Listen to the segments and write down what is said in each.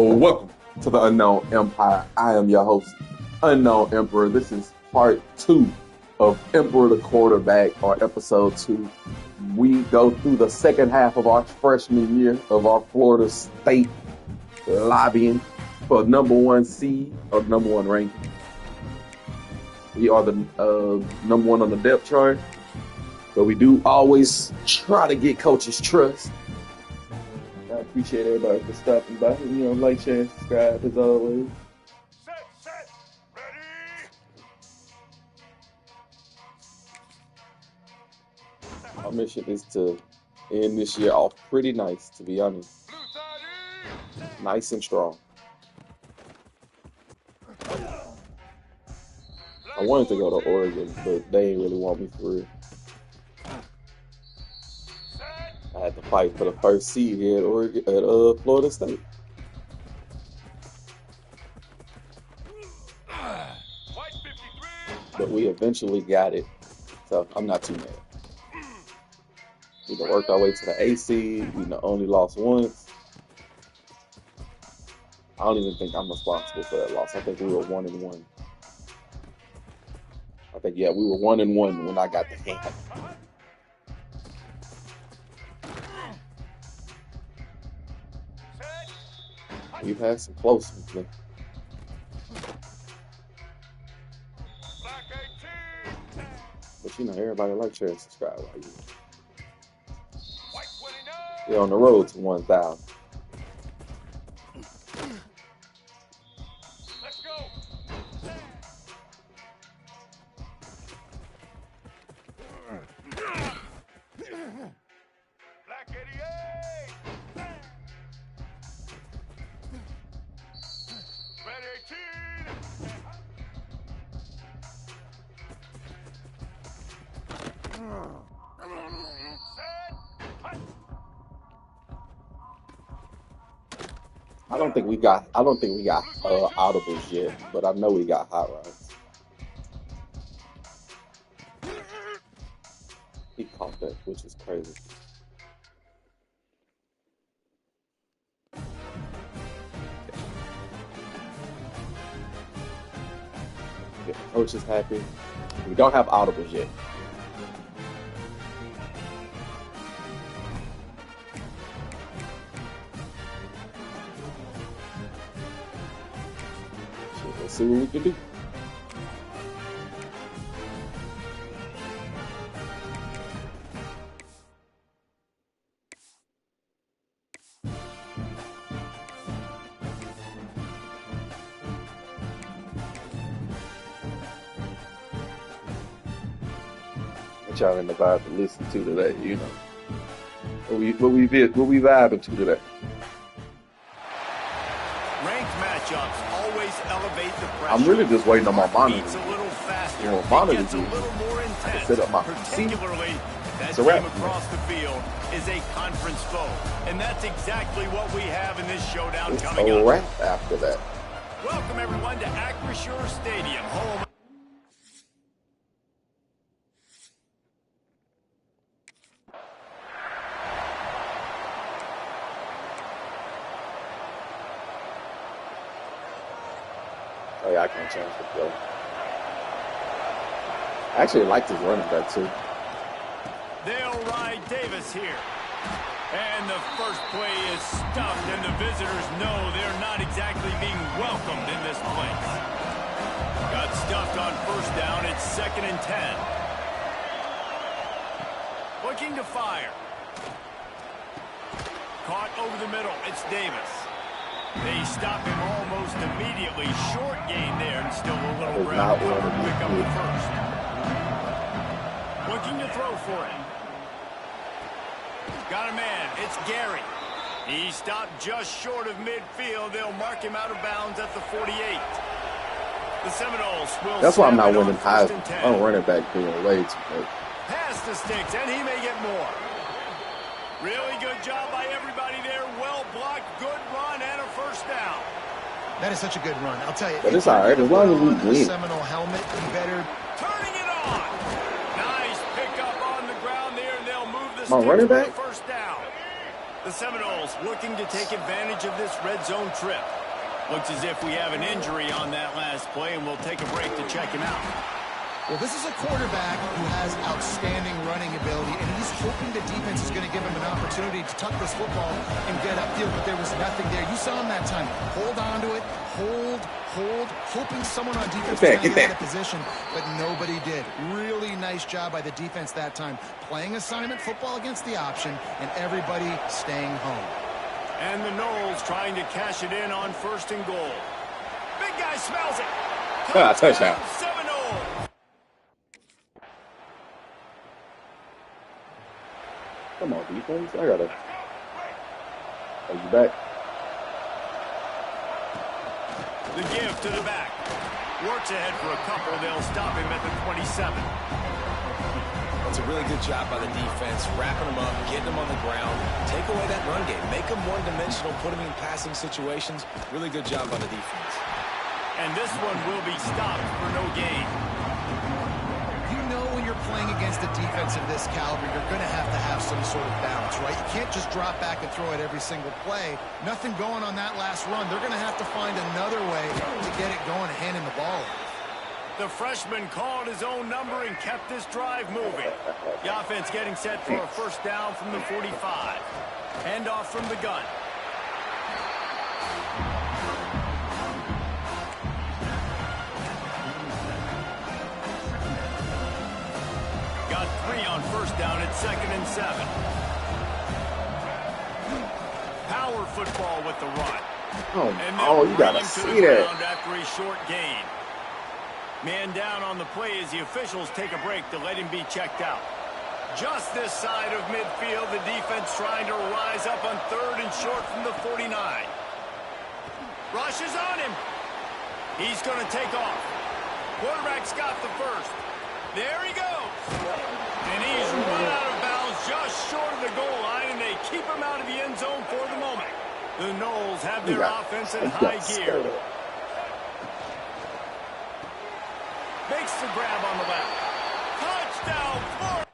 Welcome to the Unknown Empire. I am your host, Unknown Emperor. This is part 2 of Emperor the Quarterback, or episode 2. We go through the second half of our freshman year of our Florida State lobbying for number 1 seed or number 1 ranking. We are the number 1 on the depth chart, but we do always try to get coaches' trust. I appreciate everybody for stopping by. Like, share, and subscribe as always. Set, ready. Our mission is to end this year off pretty nice, to be honest. Nice and strong. I wanted to go to Oregon, but they ain't really want me for real. I had to fight for the first seed here at Oregon, at Florida State. But we eventually got it, so I'm not too mad. We worked our way to the A seed. We only lost once. I don't even think I'm responsible for that loss. I think we were 1-1. We were 1-1 when I got the hand. We've had some close ones, man. But everybody likes, share, and subscribe while you're on the road to 1,000. Let's go. Black 88. Red 18. I don't think we got audibles yet, but I know we got hot rods. He caught that, which is crazy. Get the coaches happy. We don't have audibles yet. Let's see what we can do. What y'all in the vibe to listen to today, What we vibing to today? Ranked matchups always elevate the pressure. I'm really just waiting on my monitor. Beats a little faster. Monitor Gets a little more intense. set up my PC. Particularly, that It's a wrap. team across the field is a conference foe, and that's exactly what we have in this showdown It's coming a up. wrap after that. Welcome everyone to Acrisure Stadium, home. Oh yeah, I can't change the play. I actually like this running back too. They'll ride Davis here. And the first play is stuffed, and the visitors know they're not exactly being welcomed in this place. Got stuffed on first down. It's 2nd and 10. Looking to fire. Caught over the middle. It's Davis. They stop him almost immediately. Short gain there, and still a little ground cover to pick up the first. Looking to throw for it. Got a man. It's Gary. He stopped just short of midfield. They'll mark him out of bounds at the 48. The Seminoles will. That's why I'm not winning high. I'm running back being way too late. Pass the sticks, and he may get more. Really good job by everybody there. Well blocked, good run, and a first down. That is such a good run. I'll tell you. But it's all right as long as we win. Seminole helmet, you better. Turning it on. Nice pickup on the ground there, and they'll move the My running back? first down. The Seminoles looking to take advantage of this red zone trip. Looks as if we have an injury on that last play, and we'll take a break to check him out. Well, this is a quarterback who has outstanding running ability, and he's hoping the defense is going to give him an opportunity to tuck this football and get upfield, but there was nothing there. You saw him that time. Hold on to it, hold, hoping someone on defense was going to get out of position, but nobody did. Really nice job by the defense that time. Playing assignment football against the option, and everybody staying home. And the Noles trying to cash it in on 1st and goal. Big guy smells it. Touchdown. Seminoles. Come on, defense. I gotta. Are you back? The give to the back. Works ahead for a couple. They'll stop him at the 27. That's a really good job by the defense, wrapping them up, getting them on the ground, take away that run game, make them one-dimensional, put them in passing situations. Really good job by the defense. And this one will be stopped for no gain. You know when you're playing against a defense of this caliber, you're going to have some sort of balance, right? You can't just drop back and throw it every single play. Nothing going on that last run. They're going to have to find another way to get it going and hand him the ball. The freshman called his own number and kept this drive moving. The offense getting set for a 1st down from the 45. Handoff from the gun. Got 3 on 1st down at 2nd and 7. Power football with the run. Oh, you gotta see that. After a short gain. Man down on the play as the officials take a break to let him be checked out. Just this side of midfield, the defense trying to rise up on 3rd and short from the 49. Rush is on him. He's going to take off. Quarterback's got the 1st. There he goes. And he's run out of bounds just short of the goal line, and they keep him out of the end zone for the moment. The Noles have their offense in high gear. Makes the grab on the left. Touchdown, Florida!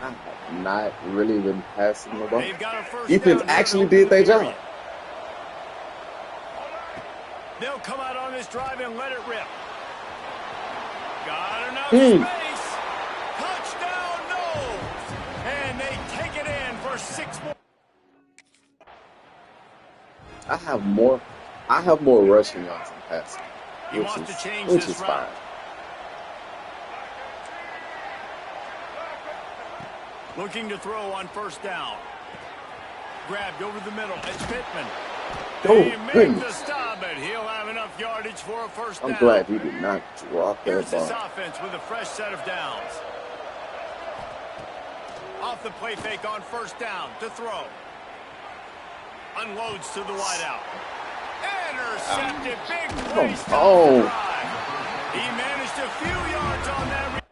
I have not really been passing the ball. They've got a 1st Defense down actually did their job. They'll come out on this drive and let it rip. Got enough space. Touchdown, Noles! And they take it in for 6 more. I have more rushing yards than passing. He wants to change which this is route. fine. Looking to throw on 1st down. Grabbed over the middle. It's Pittman. Oh, They make goodness. the stop, but he'll have enough yardage for a 1st down. I'm glad he did not drop that Here's this ball. offense with a fresh set of downs. Off the play fake on 1st down to throw. Unloads to the wideout. Intercepted. Big play. Oh. He managed a few yards on that.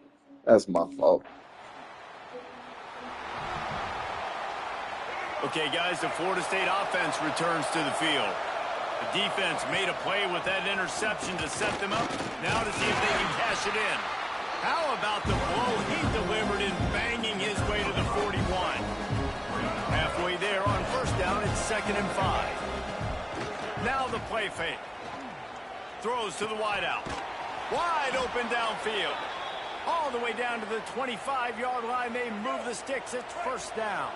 That's my fault. Okay, guys, the Florida State offense returns to the field. The defense made a play with that interception to set them up. Now to see if they can cash it in. How about the blow he delivered in banging his way to the 41? Halfway there on 1st down, it's 2nd and 5. Now the play fake. Throws to the wideout. Wide open downfield. All the way down to the 25-yard line. They move the sticks. It's 1st down.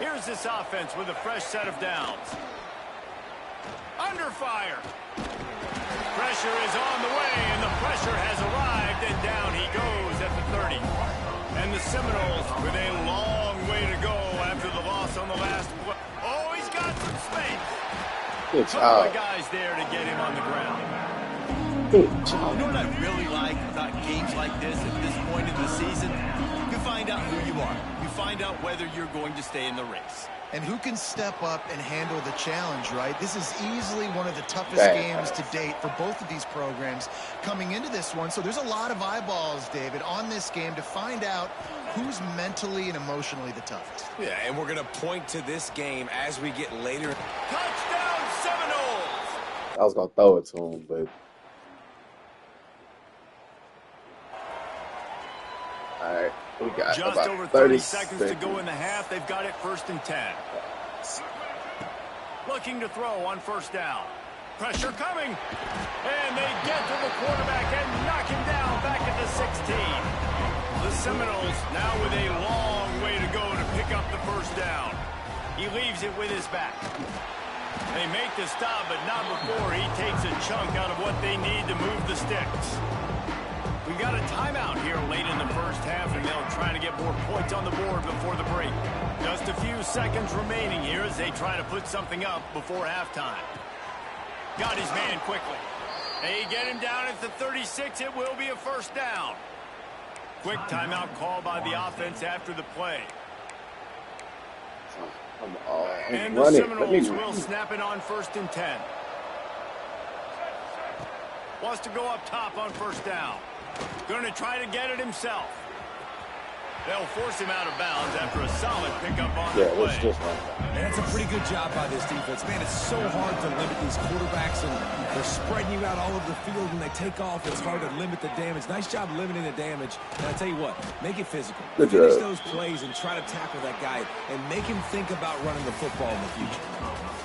Here's this offense with a fresh set of downs. Under fire. Pressure is on the way, and the pressure has arrived, and down he goes at the 30. And the Seminoles with a long way to go after the loss on the last play. Oh, he's got some space. Good Couple job. of guys there to get him on the ground. Good job. You know what I really like about games like this at this point in the season? You find out who you are. You find out whether you're going to stay in the race. And who can step up and handle the challenge, right? This is easily one of the toughest games to date for both of these programs coming into this one. So there's a lot of eyeballs, David, on this game to find out who's mentally and emotionally the toughest. Yeah, and we're going to point to this game as we get later. Touchdown, Seminoles! I was gonna throw it to him, but all right. We got Just about over 30 seconds to go in the half. They've got it 1st and 10. Looking to throw on 1st down. Pressure coming. And they get to the quarterback and knock him down back at the 16. The Seminoles now with a long way to go to pick up the 1st down. He leaves it with his back. They make the stop, but not before he takes a chunk out of what they need to move the sticks. We've got a timeout here late in the 1st half, and they'll try to get more points on the board before the break. Just a few seconds remaining here as they try to put something up before halftime. Got his man quickly. They get him down at the 36. It will be a 1st down. Quick timeout call by the offense after the play. And the Seminoles will snap it on 1st and 10. Wants to go up top on 1st down. Going to try to get it himself. They'll force him out of bounds after a solid pickup on the play. And that's a pretty good job by this defense. Man, it's so hard to limit these quarterbacks, and they're spreading you out all over the field. When they take off, it's hard to limit the damage. Nice job limiting the damage. And I tell you what, make it physical. Finish those plays and try to tackle that guy and make him think about running the football in the future.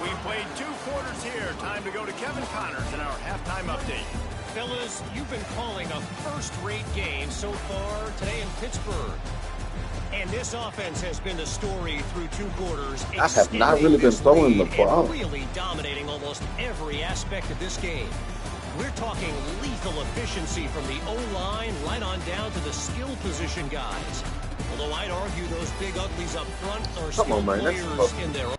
We played 2 quarters here. Time to go to Kevin Connors in our halftime update. Fellas, you've been calling a first-rate game so far today in Pittsburgh. And this offense has been the story through 2 quarters. I have not really been throwing the ball. Really dominating almost every aspect of this game. We're talking lethal efficiency from the O-line right on down to the skill position guys. Although I'd argue those big uglies up front are skilled players in their own.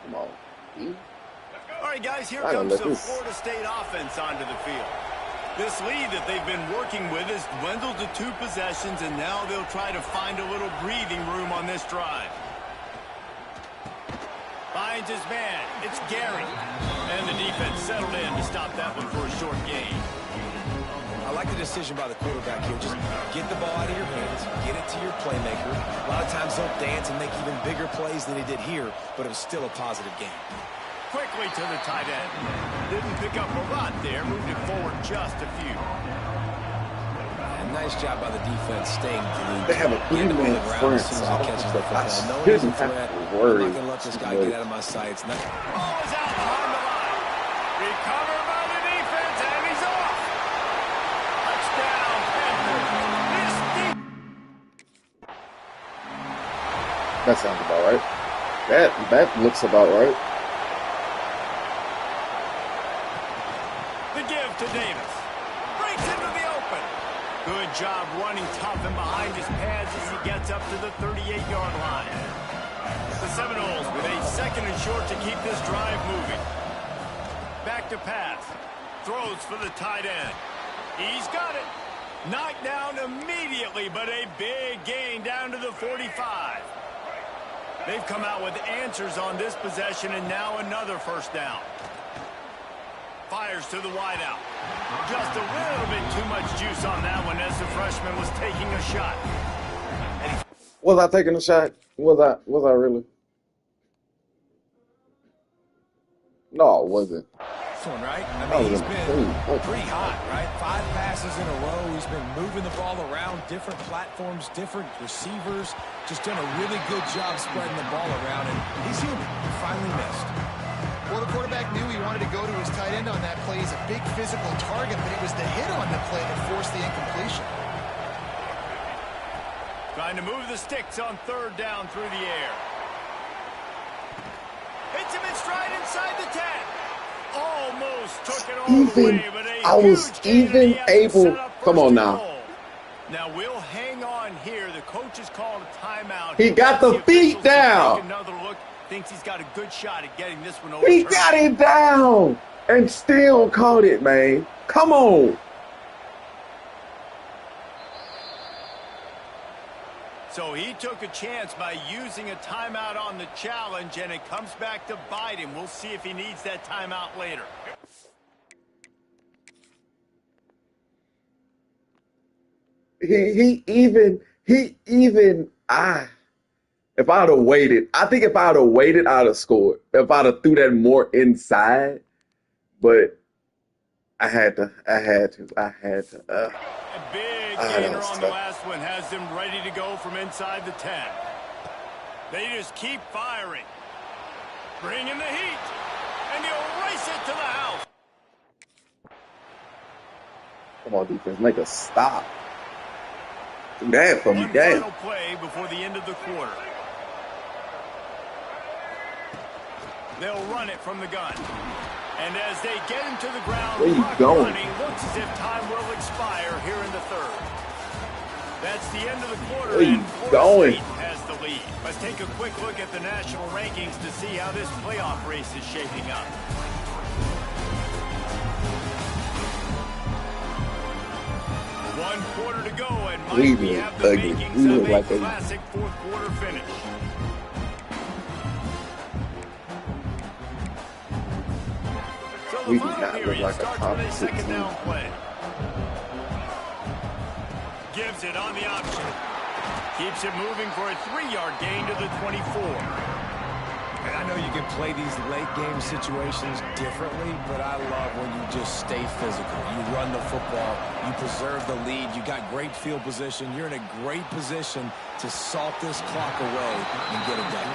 Come on. All right, guys, here comes the Florida State offense onto the field. This lead that they've been working with has dwindled to 2 possessions, and now they'll try to find a little breathing room on this drive. Finds his man. It's Gary. And the defense settled in to stop that one for a short gain. I like the decision by the quarterback here. Just get the ball out of your hands, get it to your playmaker. A lot of times they'll dance and make even bigger plays than he did here, but it was still a positive game. Quickly to the tight end. Didn't pick up a lot there. Moved it forward just a few. And nice job by the defense staying glued. They have a 3-man front, so I shouldn't have to worry. I'm not going to let this guy get out of my sights. Ball is out behind the line. Recovered by the defense, and he's off. Touchdown, Panthers. That sounds about right. That looks about right. The give to Davis. Breaks into the open. Good job running tough and behind his pads as he gets up to the 38-yard line. The Seminoles with a 2nd and short to keep this drive moving. Back to pass. Throws for the tight end. He's got it. Knocked down immediately, but a big gain down to the 45. They've come out with answers on this possession, and now another 1st down. Fires to the wideout. Just a little bit too much juice on that one as the freshman was taking a shot. Was I taking a shot? Was I really? No, it wasn't. This one, right? I mean, he's been pretty hot, right? 5 passes in a row. He's been moving the ball around, different platforms, different receivers. Just done a really good job spreading the ball around, and he's human. He finally missed. Well, the quarterback knew he wanted to go to his tight end on that play. He's a big physical target, but it was the hit on the play that forced the incompletion. Trying to move the sticks on 3rd down through the air. Hits him in stride inside the 10. Almost took it all the way, but I was even able. Come on now. Now we'll hang on here. The coach has called a timeout. He got the feet down. Another look. Thinks he's got a good shot at getting this one over. He got it down and still caught it, man. Come on. So he took a chance by using a timeout on the challenge, and it comes back to bite him. We'll see if he needs that timeout later. If I'd have waited, I think if I'd have waited, I'd have scored. If I'd have threw that more inside, but I had to. A big that gainer was on the tough. last one has them ready to go from inside the 10. They just keep firing. Bringing the heat. And they'll race it to the house. Come on, defense, make a stop. Do that for me, One damn. final play before the end of the quarter. They'll run it from the gun. And as they get him to the ground, Where you clock going? running, looks as if time will expire here in the third. That's the end of the quarter, Where you and Florida going? State has the lead. Let's take a quick look at the national rankings to see how this playoff race is shaping up. One quarter to go, and We Mike, we look have the ugly. makings We of look a like a- classic fourth quarter finish. So the We do final not look period like a starts with a competent second team. down play. Gives it on the option. Keeps it moving for a 3-yard gain to the 24. And I know you can play these late game situations differently, but I love when you just stay physical. You run the football, you preserve the lead, you got great field position, you're in a great position to salt this clock away and get it done.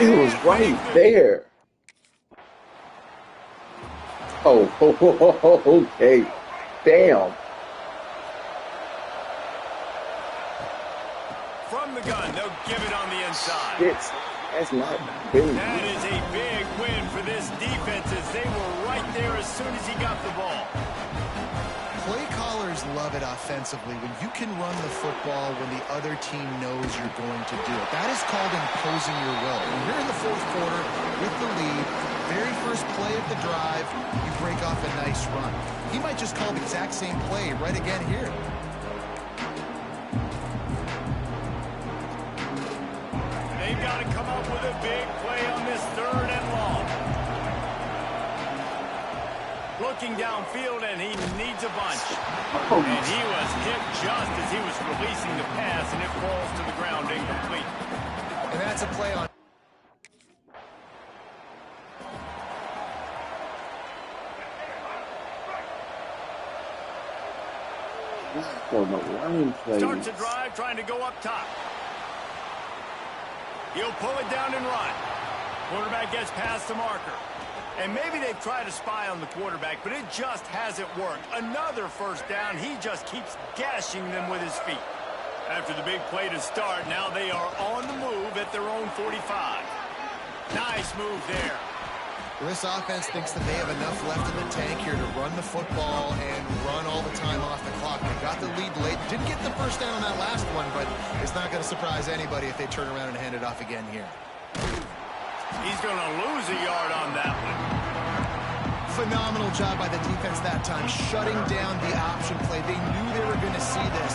It was right there. Oh, okay. Damn. From the gun, they'll give it on the inside. That's not big. That is a big win for this defense as they were right there as soon as he got the ball. Play callers love it offensively when you can run the football when the other team knows you're going to do it. That is called imposing your will. When you're in the fourth quarter with the lead, very first play of the drive, you break off a nice run. He might just call the exact same play right again here. They've got to come up with a big play on this third and long. Looking downfield, and he needs a bunch. And he was hit just as he was releasing the pass, and it falls to the ground incomplete. And that's a play on. For the line plays. Starts a drive trying to go up top. He'll pull it down and run. Quarterback gets past the marker. And maybe they've tried to spy on the quarterback, but it just hasn't worked. Another first down. He just keeps gashing them with his feet. After the big play to start, now they are on the move at their own 45. Nice move there. This offense thinks that they have enough left in the tank here to run the football and run all the time off the clock. They got the lead late. Didn't get the first down on that last one, but it's not going to surprise anybody if they turn around and hand it off again here. He's going to lose a yard on that one. Phenomenal job by the defense that time, shutting down the option play. They knew they were going to see this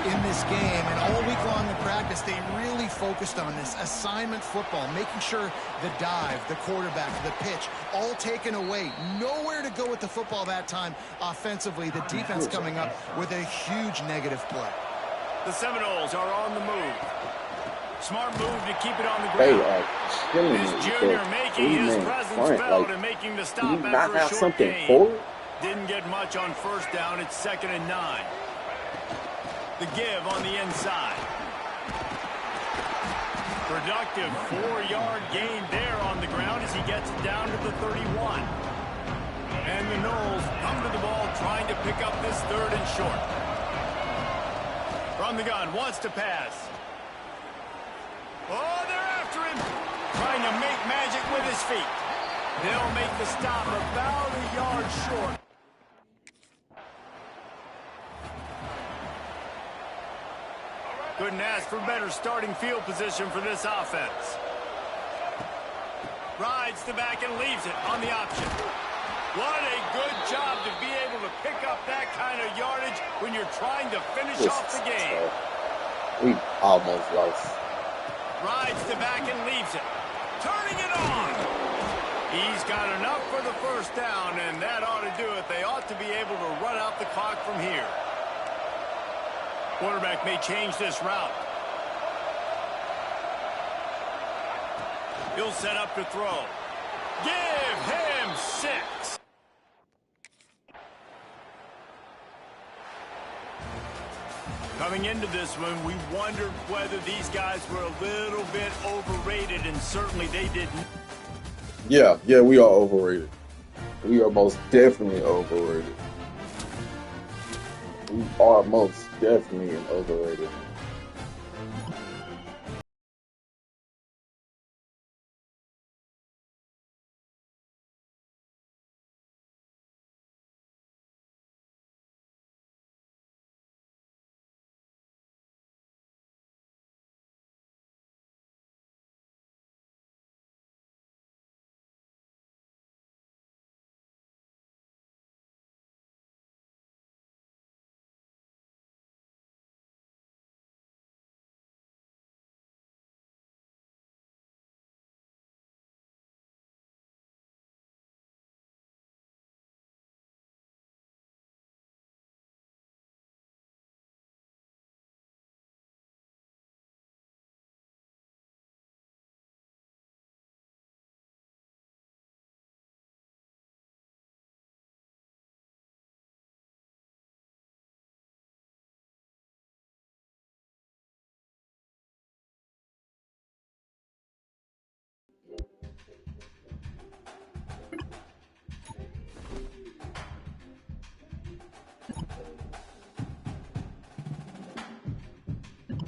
in this game, and all week long in practice, they really focused on this assignment football, making sure the dive, the quarterback, the pitch, all taken away. Nowhere to go with the football that time offensively. The defense coming up with a huge negative play. The Seminoles are on the move. Smart move to keep it on the They ground. are killing me This with junior that making his three-man presence front. felt Like, and making the do stop you after not a have short something gain. for it? Didn't get much on first down. It's 2nd and 9. The give on the inside. Productive 4-yard gain there on the ground as he gets it down to the 31. And the Noles come to the ball trying to pick up this 3rd and short. From the gun, wants to pass. Oh, they're after him. Trying to make magic with his feet. They'll make the stop about a yard short. Couldn't ask for better starting field position for this offense. Rides the back and leaves it on the option. What a good job to be able to pick up that kind of yardage when you're trying to finish off the game. We almost lost. Rides the back and leaves it. Turning it on. He's got enough for the first down, and that ought to do it. They ought to be able to run out the clock from here. Quarterback may change this route. He'll set up to throw. Give him 6. Coming into this one, we wondered whether these guys were a little bit overrated, and certainly they didn't. Yeah, we are overrated. We are most definitely overrated. We are most definitely overrated.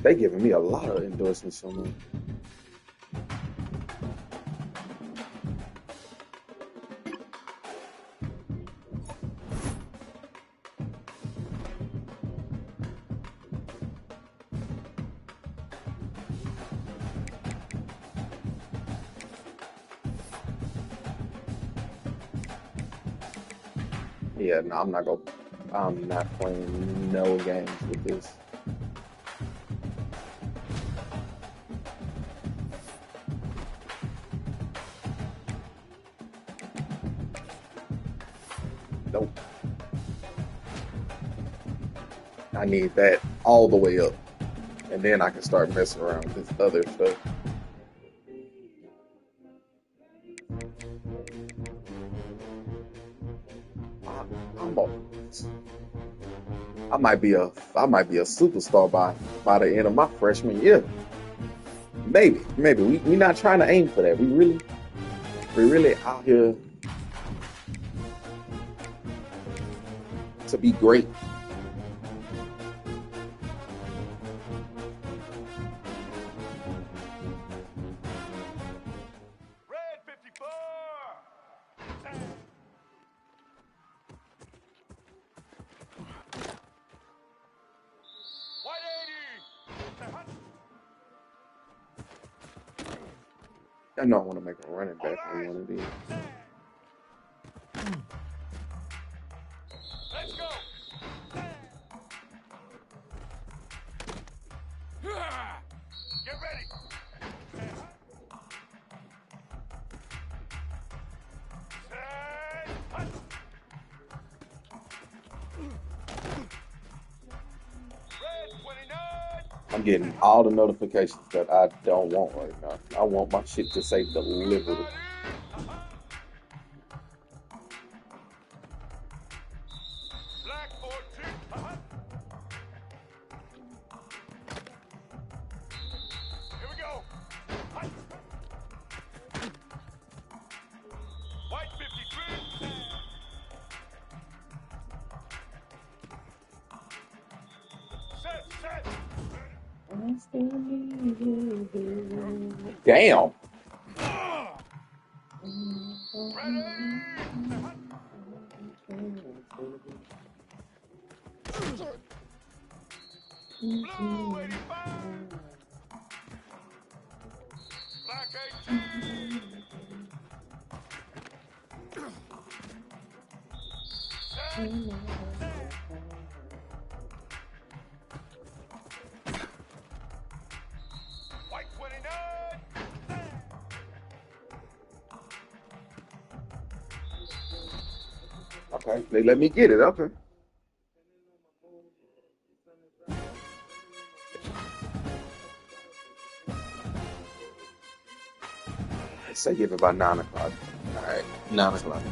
They giving me a lot of endorsements from them. Yeah, no, I'm not playing no games with this. Nope. I need that all the way up. And then I can start messing around with this other stuff. I might be a superstar by the end of my freshman year. Maybe. We not trying to aim for that. We really out here to be great. Red 54. White 80. I know I want to make a running back on one of these. Let's go. Get ready. I'm getting all the notifications that I don't want right now. I want my shit to say delivered. Black 14. Here we go. White 53. Set. Damn. Blue 85. Black 18. White 29. Okay, they let me get it. Okay. Say give it by 9 o'clock. All right, 9 o'clock.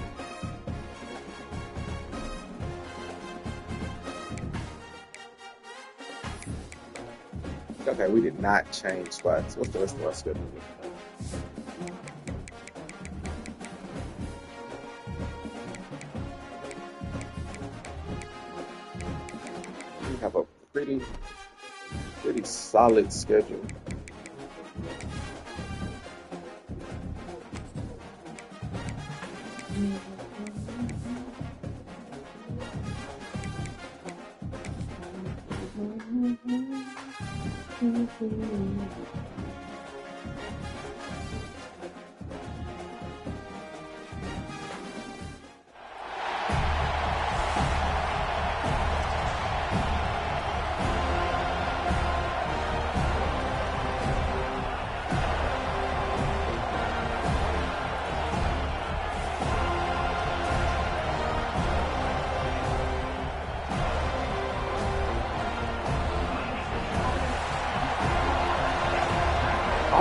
Okay, we did not change spots. What's the rest of our schedule? We have a pretty solid schedule.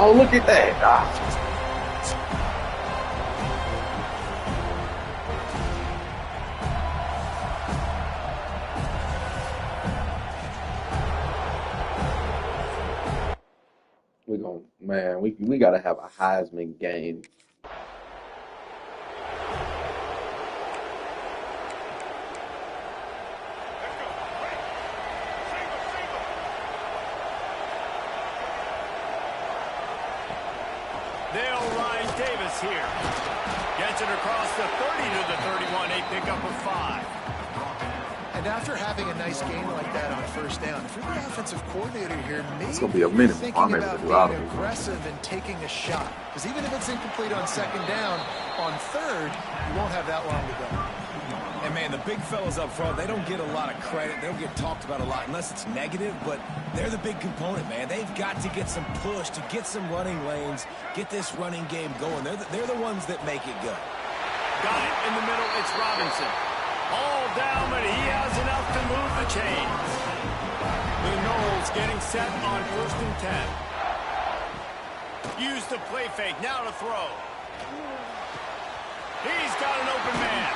Oh, look at that. We gotta have a Heisman game. Davis here. Gets it across the 30 to the 31, a pickup of 5. And after having a nice game like that on first down, if you're the offensive coordinator here, maybe it's gonna be a minute before I'm able to do out of it. Aggressive and taking a shot. Because even if it's incomplete on second down, on third, you won't have that long to go. And, man, the big fellas up front, they don't get a lot of credit. They don't get talked about a lot unless it's negative, but they're the big component, man. They've got to get some push, to get some running lanes, get this running game going. They're the ones that make it go. Got it in the middle. It's Robinson. All down, but he has enough to move the chains. The Knowles getting set on 1st and 10. Use the play fake. Now to throw. He's got an open man.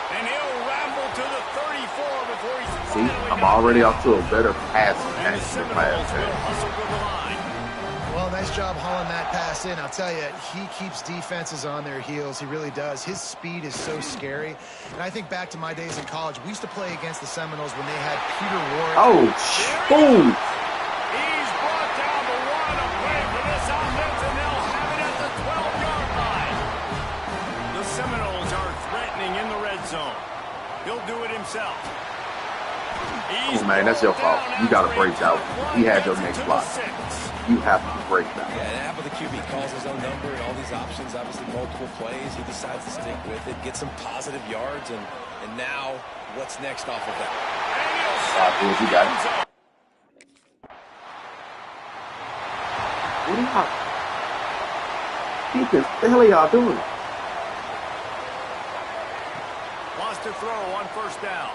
And he'll ramble to the 34 before he's See, I'm already off to a better pass than last Well, nice job hauling that pass in. I'll tell you, he keeps defenses on their heels. He really does. His speed is so scary. And I think back to my days in college. We used to play against the Seminoles when they had Peter Warrick. Oh, boom! He's brought down the one. A play for this offense, and they'll have it at the 12-yard line. The Seminoles are threatening in the red zone. He'll do it himself. Oh, man, that's your fault. You got to break out. He had your next block. You have to break that. Yeah, and after the QB calls his own number and all these options, obviously multiple plays, he decides to stick with it, get some positive yards, and now what's next off of that? You got it. What are y'all? Defense, what the hell are y'all doing? Wants to throw on 1st down.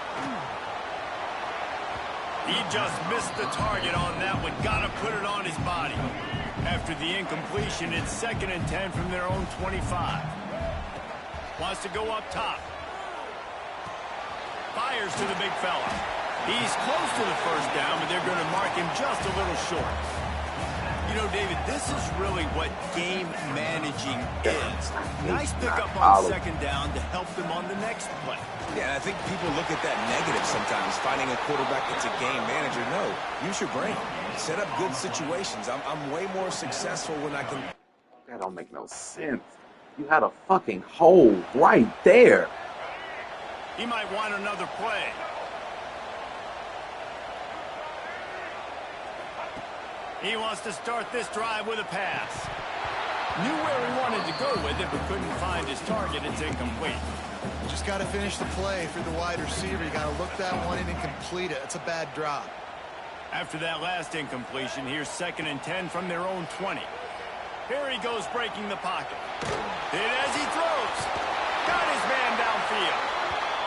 He just missed the target on that one. Got to put it on his body. After the incompletion, it's 2nd and 10 from their own 25. Wants to go up top. Fires to the big fella. He's close to the 1st down, but they're going to mark him just a little short. You know, David, this is really what game managing is. Nice pickup on 2nd down to help them on the next play. Yeah, I think people look at that negative sometimes, finding a quarterback that's a game manager. No, use your brain. Set up good situations. I'm way more successful when I can... That don't make no sense. You had a fucking hole right there. He might want another play. He wants to start this drive with a pass. Knew where he wanted to go with it, but couldn't find his target. It's incomplete. Just got to finish the play for the wide receiver. You got to look that one in and complete it. It's a bad drop. After that last incompletion, here's 2nd and 10 from their own 20. Here he goes breaking the pocket. Hit as he throws. Got his man downfield.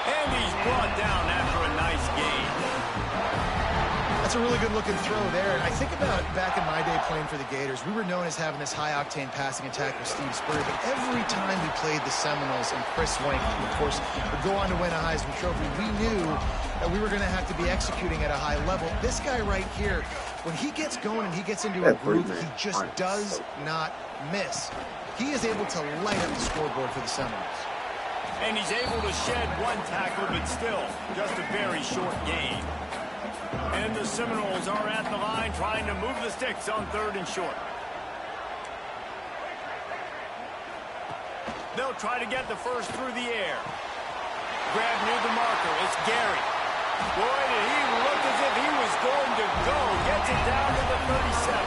And he's brought down after a nice gain. That's That's a really good-looking throw there. And I think about back in my day playing for the Gators, we were known as having this high-octane passing attack with Steve Spurrier. But every time we played the Seminoles and Chris Swank, who, of course, would go on to win a Heisman Trophy, we knew that we were going to have to be executing at a high level. This guy right here, when he gets going and he gets into a groove, he just does not miss. He is able to light up the scoreboard for the Seminoles. And he's able to shed one tackle, but still just a very short gain. And the Seminoles are at the line trying to move the sticks on 3rd and short. They'll try to get the first through the air. Grab near the marker. It's Gary. Boy, did he look as if he was going to go. Gets it down to the 37.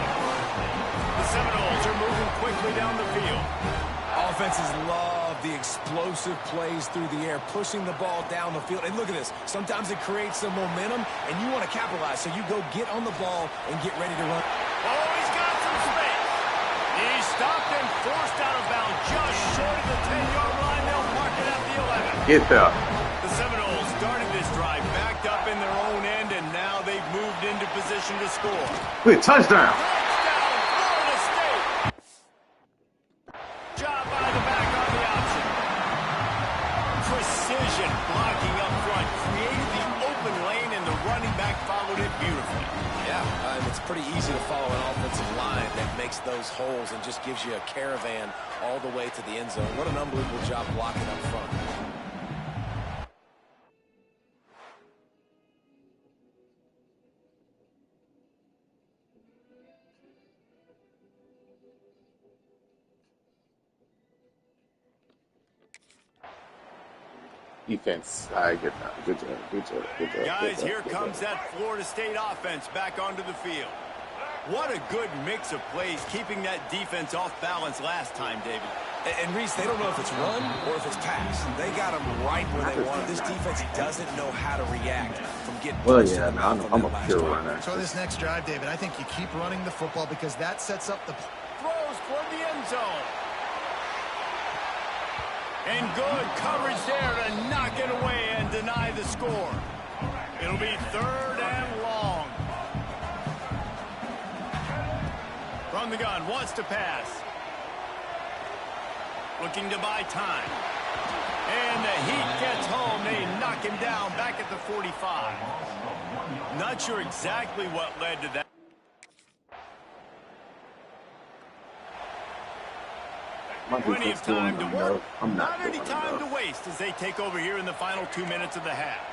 The Seminoles are moving quickly down the field. Offenses love the explosive plays through the air, pushing the ball down the field. And look at this. Sometimes it creates some momentum, and you want to capitalize. So you go get on the ball and get ready to run. Oh, he's got some space. He's stopped and forced out of bounds just short of the 10-yard line. They'll mark it at the 11. Get there. The Seminoles starting this drive backed up in their own end, and now they've moved into position to score. Wait, touchdown. Pretty easy to follow an offensive line that makes those holes and just gives you a caravan all the way to the end zone. What an unbelievable job blocking up front. Defense. I get that. Good job. Good job. Good job. Guys, here comes that Florida State offense back onto the field. What a good mix of plays, keeping that defense off balance last time, David. And Reese, they don't know if it's run or if it's pass. They got them right where they want. This defense doesn't know how to react from getting. Well, yeah, I'm a pure runner. So this next drive, David, I think you keep running the football because that sets up the throws for the end zone. And good coverage there to knock it away and deny the score. It'll be 3rd and long. From the gun, wants to pass. Looking to buy time. And the Heat gets home. They knock him down back at the 45. Not sure exactly what led to that. Plenty of time to work. Not any time to waste as they take over here in the final 2 minutes of the half.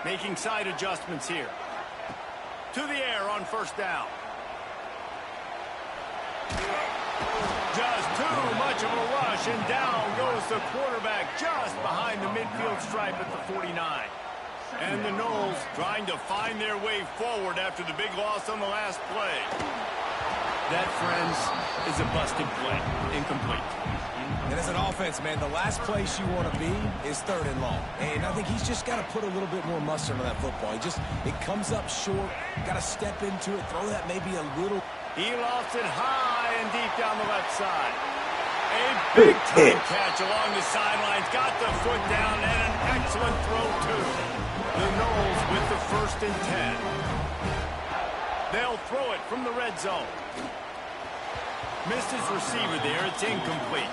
Making side adjustments here. To the air on 1st down. Just too much of a rush, and down goes the quarterback just behind the midfield stripe at the 49. And the Noles trying to find their way forward after the big loss on the last play. That, friends, is a busted play. Incomplete. And as an offense, man, the last place you want to be is 3rd and long. And I think he's just got to put a little bit more mustard on that football. It comes up short. Got to step into it, throw that maybe a little. He lofts it high and deep down the left side. A big-time catch along the sidelines. Got the foot down and an excellent throw, too. The Noles with the 1st and 10. They'll throw it from the red zone. Missed his receiver there. It's incomplete.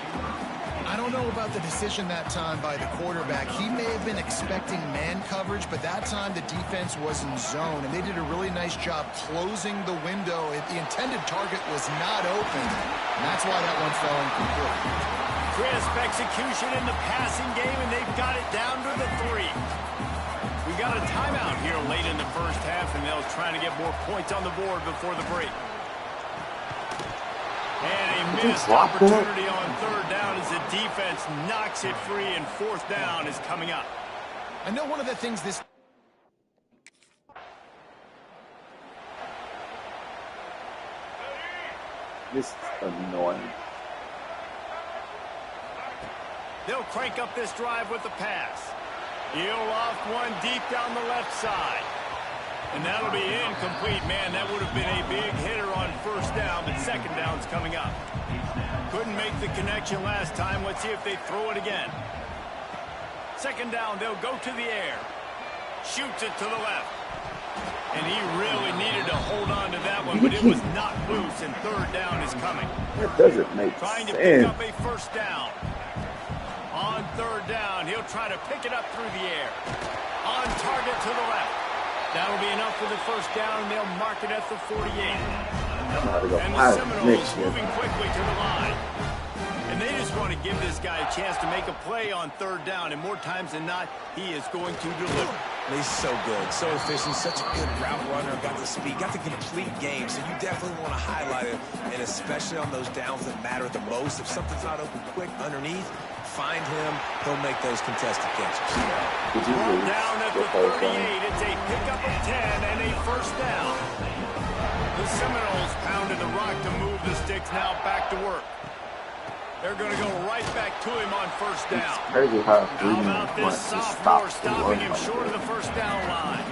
I don't know about the decision that time by the quarterback. He may have been expecting man coverage, but that time the defense was in zone, and they did a really nice job closing the window. The intended target was not open, and that's why that one fell incomplete. Crisp execution in the passing game, and they've got it down to the 3. We got a timeout here late in the 1st half, and they'll try to get more points on the board before the break. And a missed opportunity on 3rd down as the defense knocks it free, and 4th down is coming up. I know one of the things this... This is annoying. They'll crank up this drive with the pass. He'll loft one deep down the left side. And that'll be incomplete. Man, that would have been a big hitter on 1st down, but 2nd down's coming up. Couldn't make the connection last time. Let's see if they throw it again. 2nd down, they'll go to the air. Shoots it to the left. And he really needed to hold on to that one, but it was not loose, and third down is coming. That doesn't make sense. Trying to pick up a first down. On third down, he'll try to pick it up through the air. On target to the left. That'll be enough for the first down, and they'll mark it at the 48. And the Seminoles moving quickly to the line. And they just want to give this guy a chance to make a play on third down, and more times than not, he is going to deliver. He's so good, so efficient, such a good route runner, got the speed, got the complete game, so you definitely want to highlight him, and especially on those downs that matter the most. If something's not open quick underneath, find him, he'll make those contested catches. Down at the 38, it's a pickup of 10 and a first down. The Seminoles pounded the rock to move the sticks, now back to work. They're going to go right back to him on first down. How about this sophomore stopping him short of the first down line?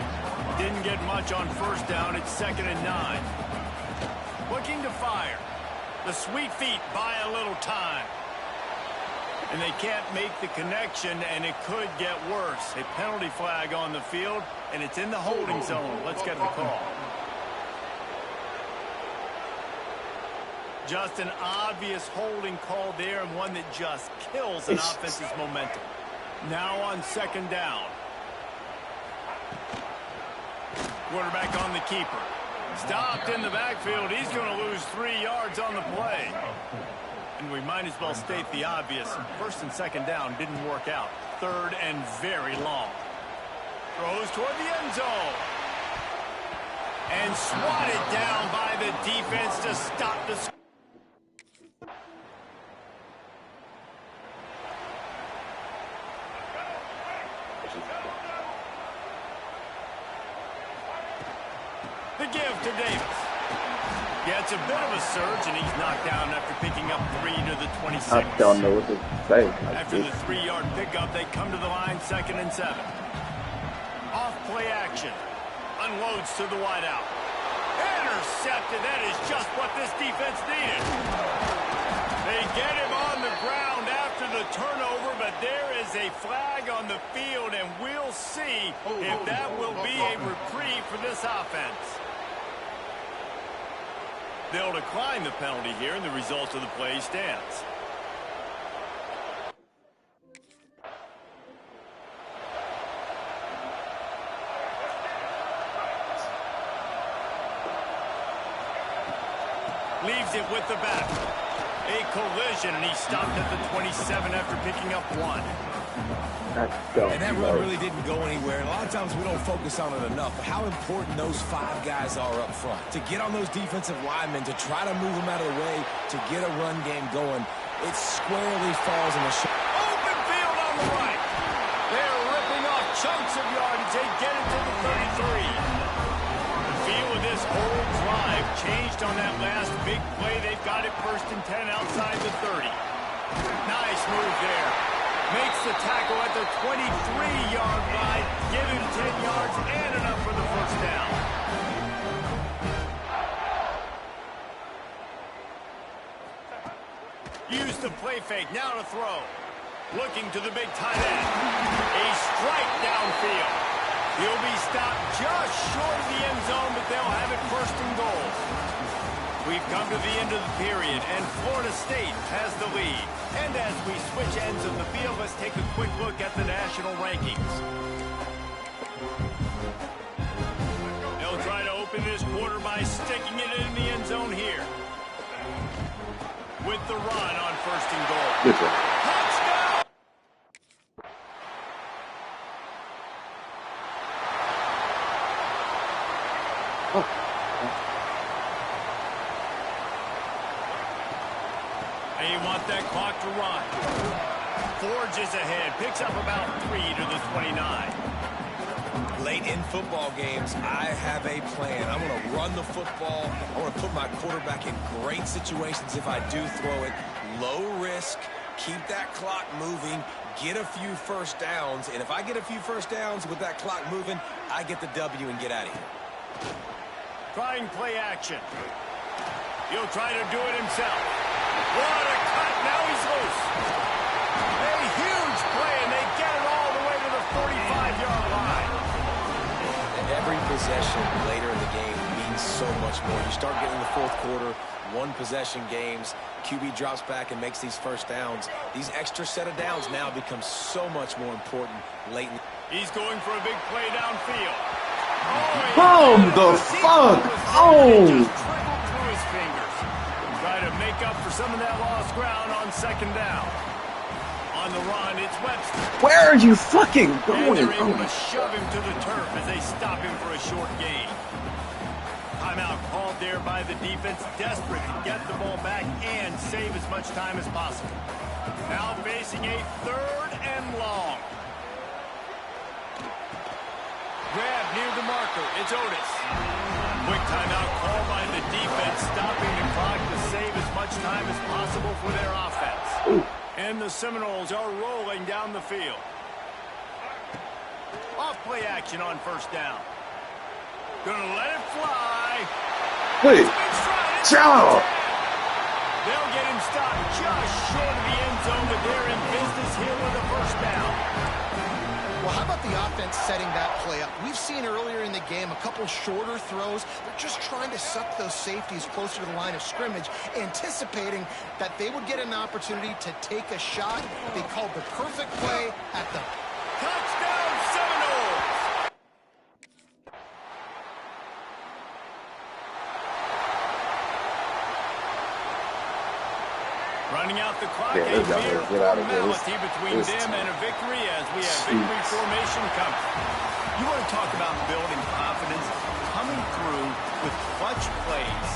Didn't get much on first down. It's 2nd and 9. Looking to fire. The sweet feet buy a little time. And they can't make the connection, and it could get worse. A penalty flag on the field, and it's in the holding zone. Let's get the call. Just an obvious holding call there, and one that just kills an offense's momentum. Now on 2nd down. Quarterback on the keeper. Stopped in the backfield. He's going to lose 3 yards on the play. And we might as well state the obvious. 1st and 2nd down didn't work out. 3rd and very long. Throws toward the end zone. And swatted down by the defense to stop the score. The give to Davis. Gets a bit of a surge, and he's knocked down after picking up 3 to the 26. I don't know what to say. After the 3-yard pickup, they come to the line, 2nd and 7. Off play action. Unloads to the wideout. Intercepted. That is just what this defense needed. They get him on the ground after the turnover, but there is a flag on the field, and we'll see if that will be a reprieve for this offense. They'll decline the penalty here, and the result of the play stands. Leaves it with the back. A collision, and he stopped at the 27 after picking up 1. And that really didn't go anywhere. A lot of times we don't focus on it enough, but how important those 5 guys are up front. To get on those defensive linemen, to try to move them out of the way, to get a run game going, it squarely falls in the open field on the right. They're ripping off chunks of yardage. They get it to the 33. The feel of this whole drive changed on that last big play. They've got it 1st and 10 outside the 30. Nice move there. Makes the tackle at the 23-yard line. Give him 10 yards and enough for the first down. Use the play fake. Now to throw. Looking to the big tight end. A strike downfield. He'll be stopped just short of the end zone, but they'll have it 1st and goal. We've come to the end of the period, and Florida State has the lead. And as we switch ends of the field, let's take a quick look at the national rankings. They'll try to open this quarter by sticking it in the end zone here. With the run on 1st and goal. Touchdown! They want that clock to run. Forges ahead. Picks up about 3 to the 29. Late in football games, I have a plan. I want to run the football. I want to put my quarterback in great situations if I do throw it. Low risk. Keep that clock moving. Get a few first downs. And if I get a few first downs with that clock moving, I get the W and get out of here. Trying play action. He'll try to do it himself. What a cut. Now he's loose. A huge play, and they get it all the way to the 45-yard line. Every possession later in the game means so much more. You start getting the fourth quarter, one-possession games, QB drops back and makes these first downs. These extra set of downs now become so much more important late in. He's going for a big play downfield. The fuck? Oh! Just trickled through his fingers. Try to make up for some of that lost ground on second down. On the run, it's Webster. Where are you fucking going? And they're able to shove him to the turf as they stop him for a short gain. Timeout called there by the defense, desperate to get the ball back and save as much time as possible. Now facing a 3rd and long. Grab near the marker. It's Otis. Quick timeout call by the defense, stopping the clock to save as much time as possible for their offense. Ooh. And the Seminoles are rolling down the field. Off play action on first down. Gonna let it fly. Wait. Ciao. They'll get him stopped just short of the end zone, but they're in business here with a first down. Well, how about the offense setting that play up? We've seen earlier in the game a couple shorter throws. They're just trying to suck those safeties closer to the line of scrimmage, anticipating that they would get an opportunity to take a shot. They called the perfect play at the Touchdown, Seminoles! Running out the clock, Yeah, a let's mere get out of here. formality between It's them and a victory as we have Jeez. victory formation coming. You want to talk about building confidence, coming through with clutch plays,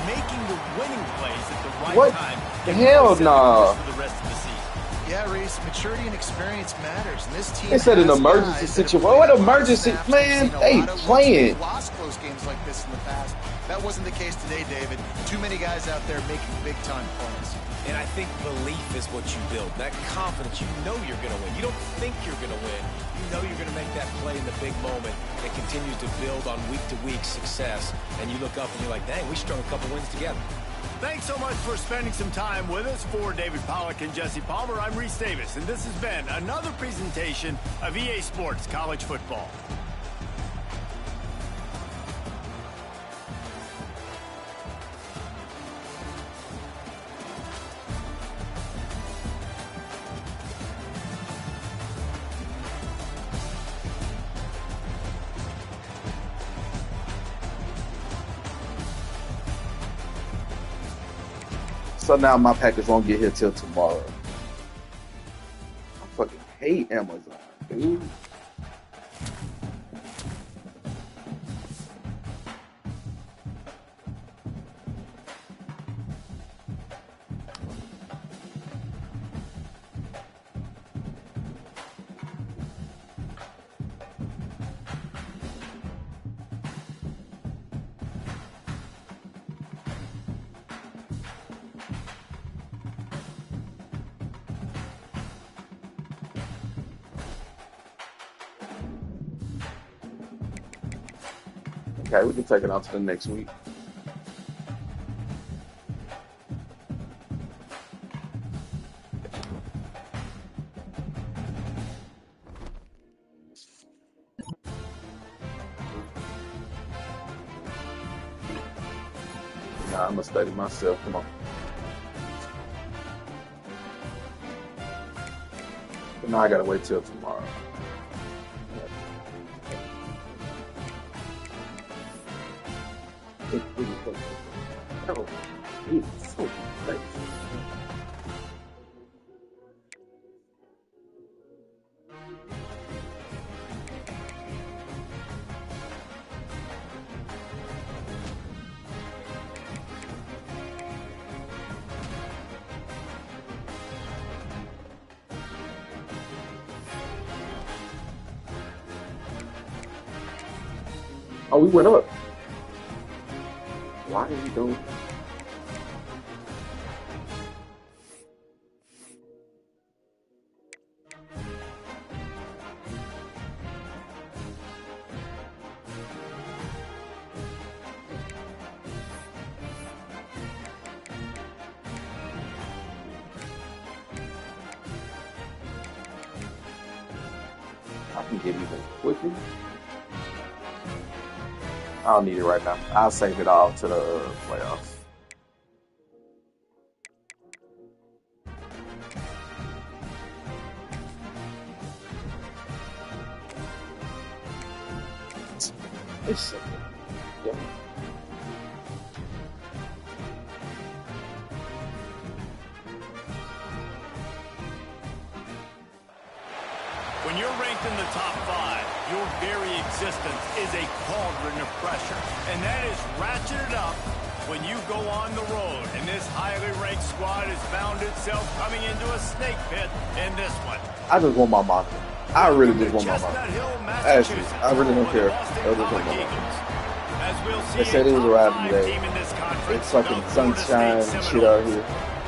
making the winning plays at the right What? time. Hell nah. For the rest of the season. Yeah, Reese, maturity and experience matters. And this team They said an has emergency guys that have situation. played What a lot of emergency? snaps. Man, We've seen a they lot of playing. We've lost close games like this in the past. That wasn't the case today, David. Too many guys out there making big-time plays. And I think belief is what you build. That confidence, you know you're going to win. You don't think you're going to win. You know you're going to make that play in the big moment. It continues to build on week-to-week success. And you look up and you're like, dang, we strung a couple wins together. Thanks so much for spending some time with us. For David Pollack and Jesse Palmer, I'm Reese Davis, and this has been another presentation of EA Sports College Football. So now my package won't get here till tomorrow. I fucking hate Amazon, dude. Okay, we can take it on to the next week. Nah, I'm gonna study myself. Come on. But now I gotta wait till tomorrow. Oh, it's so nice. Oh, we went up. Why are we doing? I can get even quicker. I don't need it right now. I'll save it all to the playoffs. It's simple. Yeah. When you're ranked in the top 5, your very existence is a cauldron of pressure. And that is ratcheted up when you go on the road. And this highly ranked squad has found itself coming into a snake pit in this one. I just want my monster. I really just want my monster. Actually, I really don't care. I just want my monster. They said it was a ride today. It's fucking sunshine and shit out here.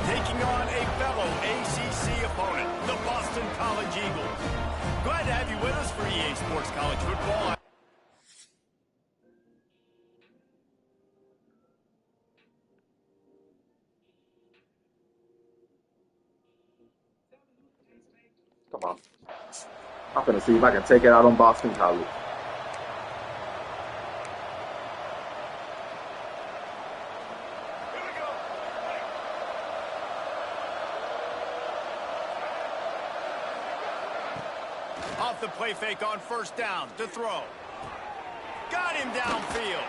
Taking on a fellow ACC opponent, the Boston College Eagles. Glad to have you with us for EA Sports College Football. Come on. I'm gonna see if I can take it out on Boston College. Off the play fake on first down to throw. Got him downfield.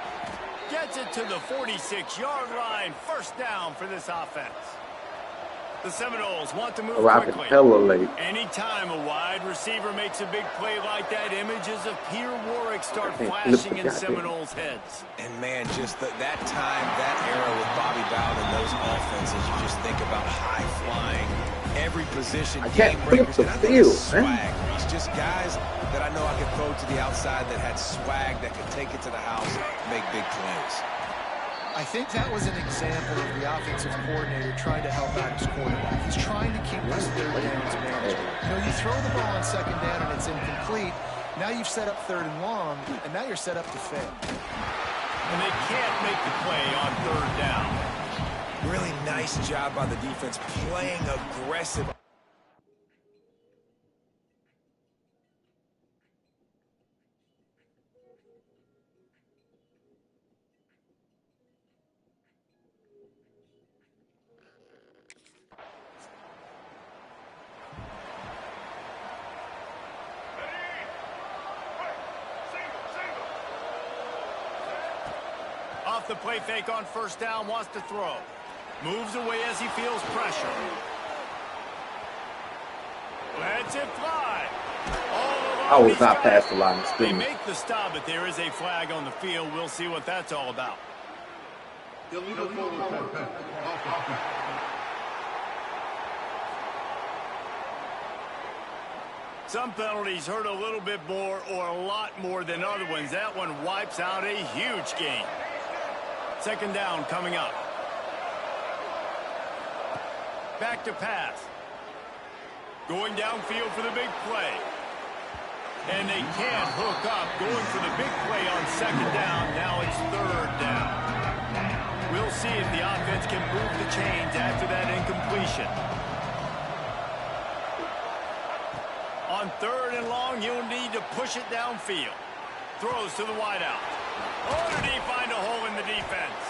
Gets it to the 46-yard line. First down for this offense. The Seminoles want to move quickly. Hella late. Anytime a wide receiver makes a big play like that, images of Pierre Warwick start flashing in Seminoles' heads. And, man, just that time, that era with Bobby Bowden and those offenses, you just think about high-flying, every position, I can't flip the field, man. It's just guys that I know I could throw to the outside that had swag, that could take it to the house, make big plays. I think that was an example of the offensive coordinator trying to help out his quarterback. He's trying to keep his third downs manageable. You know, you throw the ball on second down and it's incomplete. Now you've set up third and long, and now you're set up to fail. And they can't make the play on third down. Really nice job by the defense playing aggressive. Off the play fake on first down, wants to throw. Moves away as he feels pressure. Lets it fly. I was not past the line of They scrimmage. make the stop, but there is a flag on the field. We'll see what that's all about. Some penalties hurt a little bit more or a lot more than other ones. That one wipes out a huge game. Second down coming up. Back to pass. Going downfield for the big play. And they can't hook up. Going for the big play on second down. Now it's third down. We'll see if the offense can move the chains after that incompletion. On third and long, you'll need to push it downfield. Throws to the wideout. Oh, did he find a hole in the defense?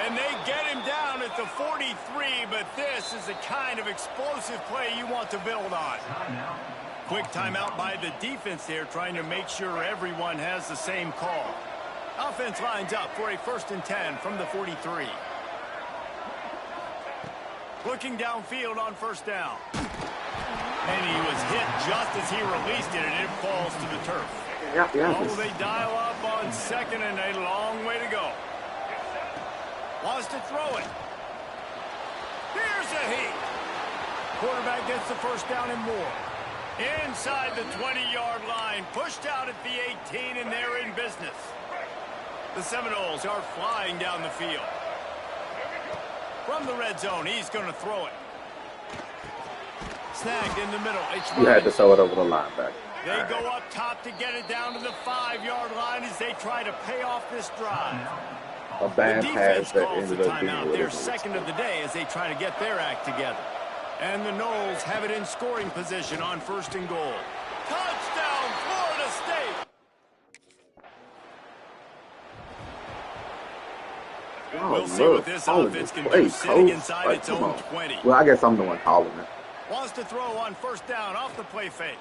And they get him down at the 43, but this is the kind of explosive play you want to build on. Quick timeout by the defense there, trying to make sure everyone has the same call. Offense lines up for a 1st and 10 from the 43. Looking downfield on first down. And he was hit just as he released it, and it falls to the turf. Oh, they dial up on second, and a long way to go. Wants to throw it. Here's a heat. Quarterback gets the first down and more. Inside the 20-yard line, pushed out at the 18, and they're in business. The Seminoles are flying down the field. From the red zone, he's going to throw it. Snagged in the middle. You had to throw it over the linebacker. They go up top to get it down to the 5-yard line as they try to pay off this drive. A bad pass that calls the ended up being timeout. what Their it was. second of the day as they try to get their act together. And the Noles have it in scoring position on 1st and goal. Touchdown, Florida State! We'll see what this offense can do sitting inside its own 20. Well, I guess I'm the one calling it. Wants to throw on first down off the play fake.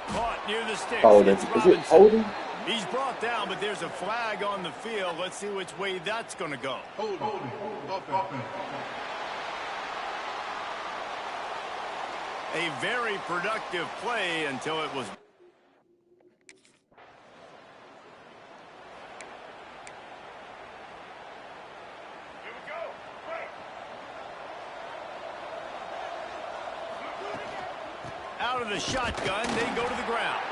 Caught near the sticks. Oh, is it holding? He's brought down, but there's a flag on the field. Let's see which way that's going to go. A very productive play until it was. Out of the shotgun, they go to the ground.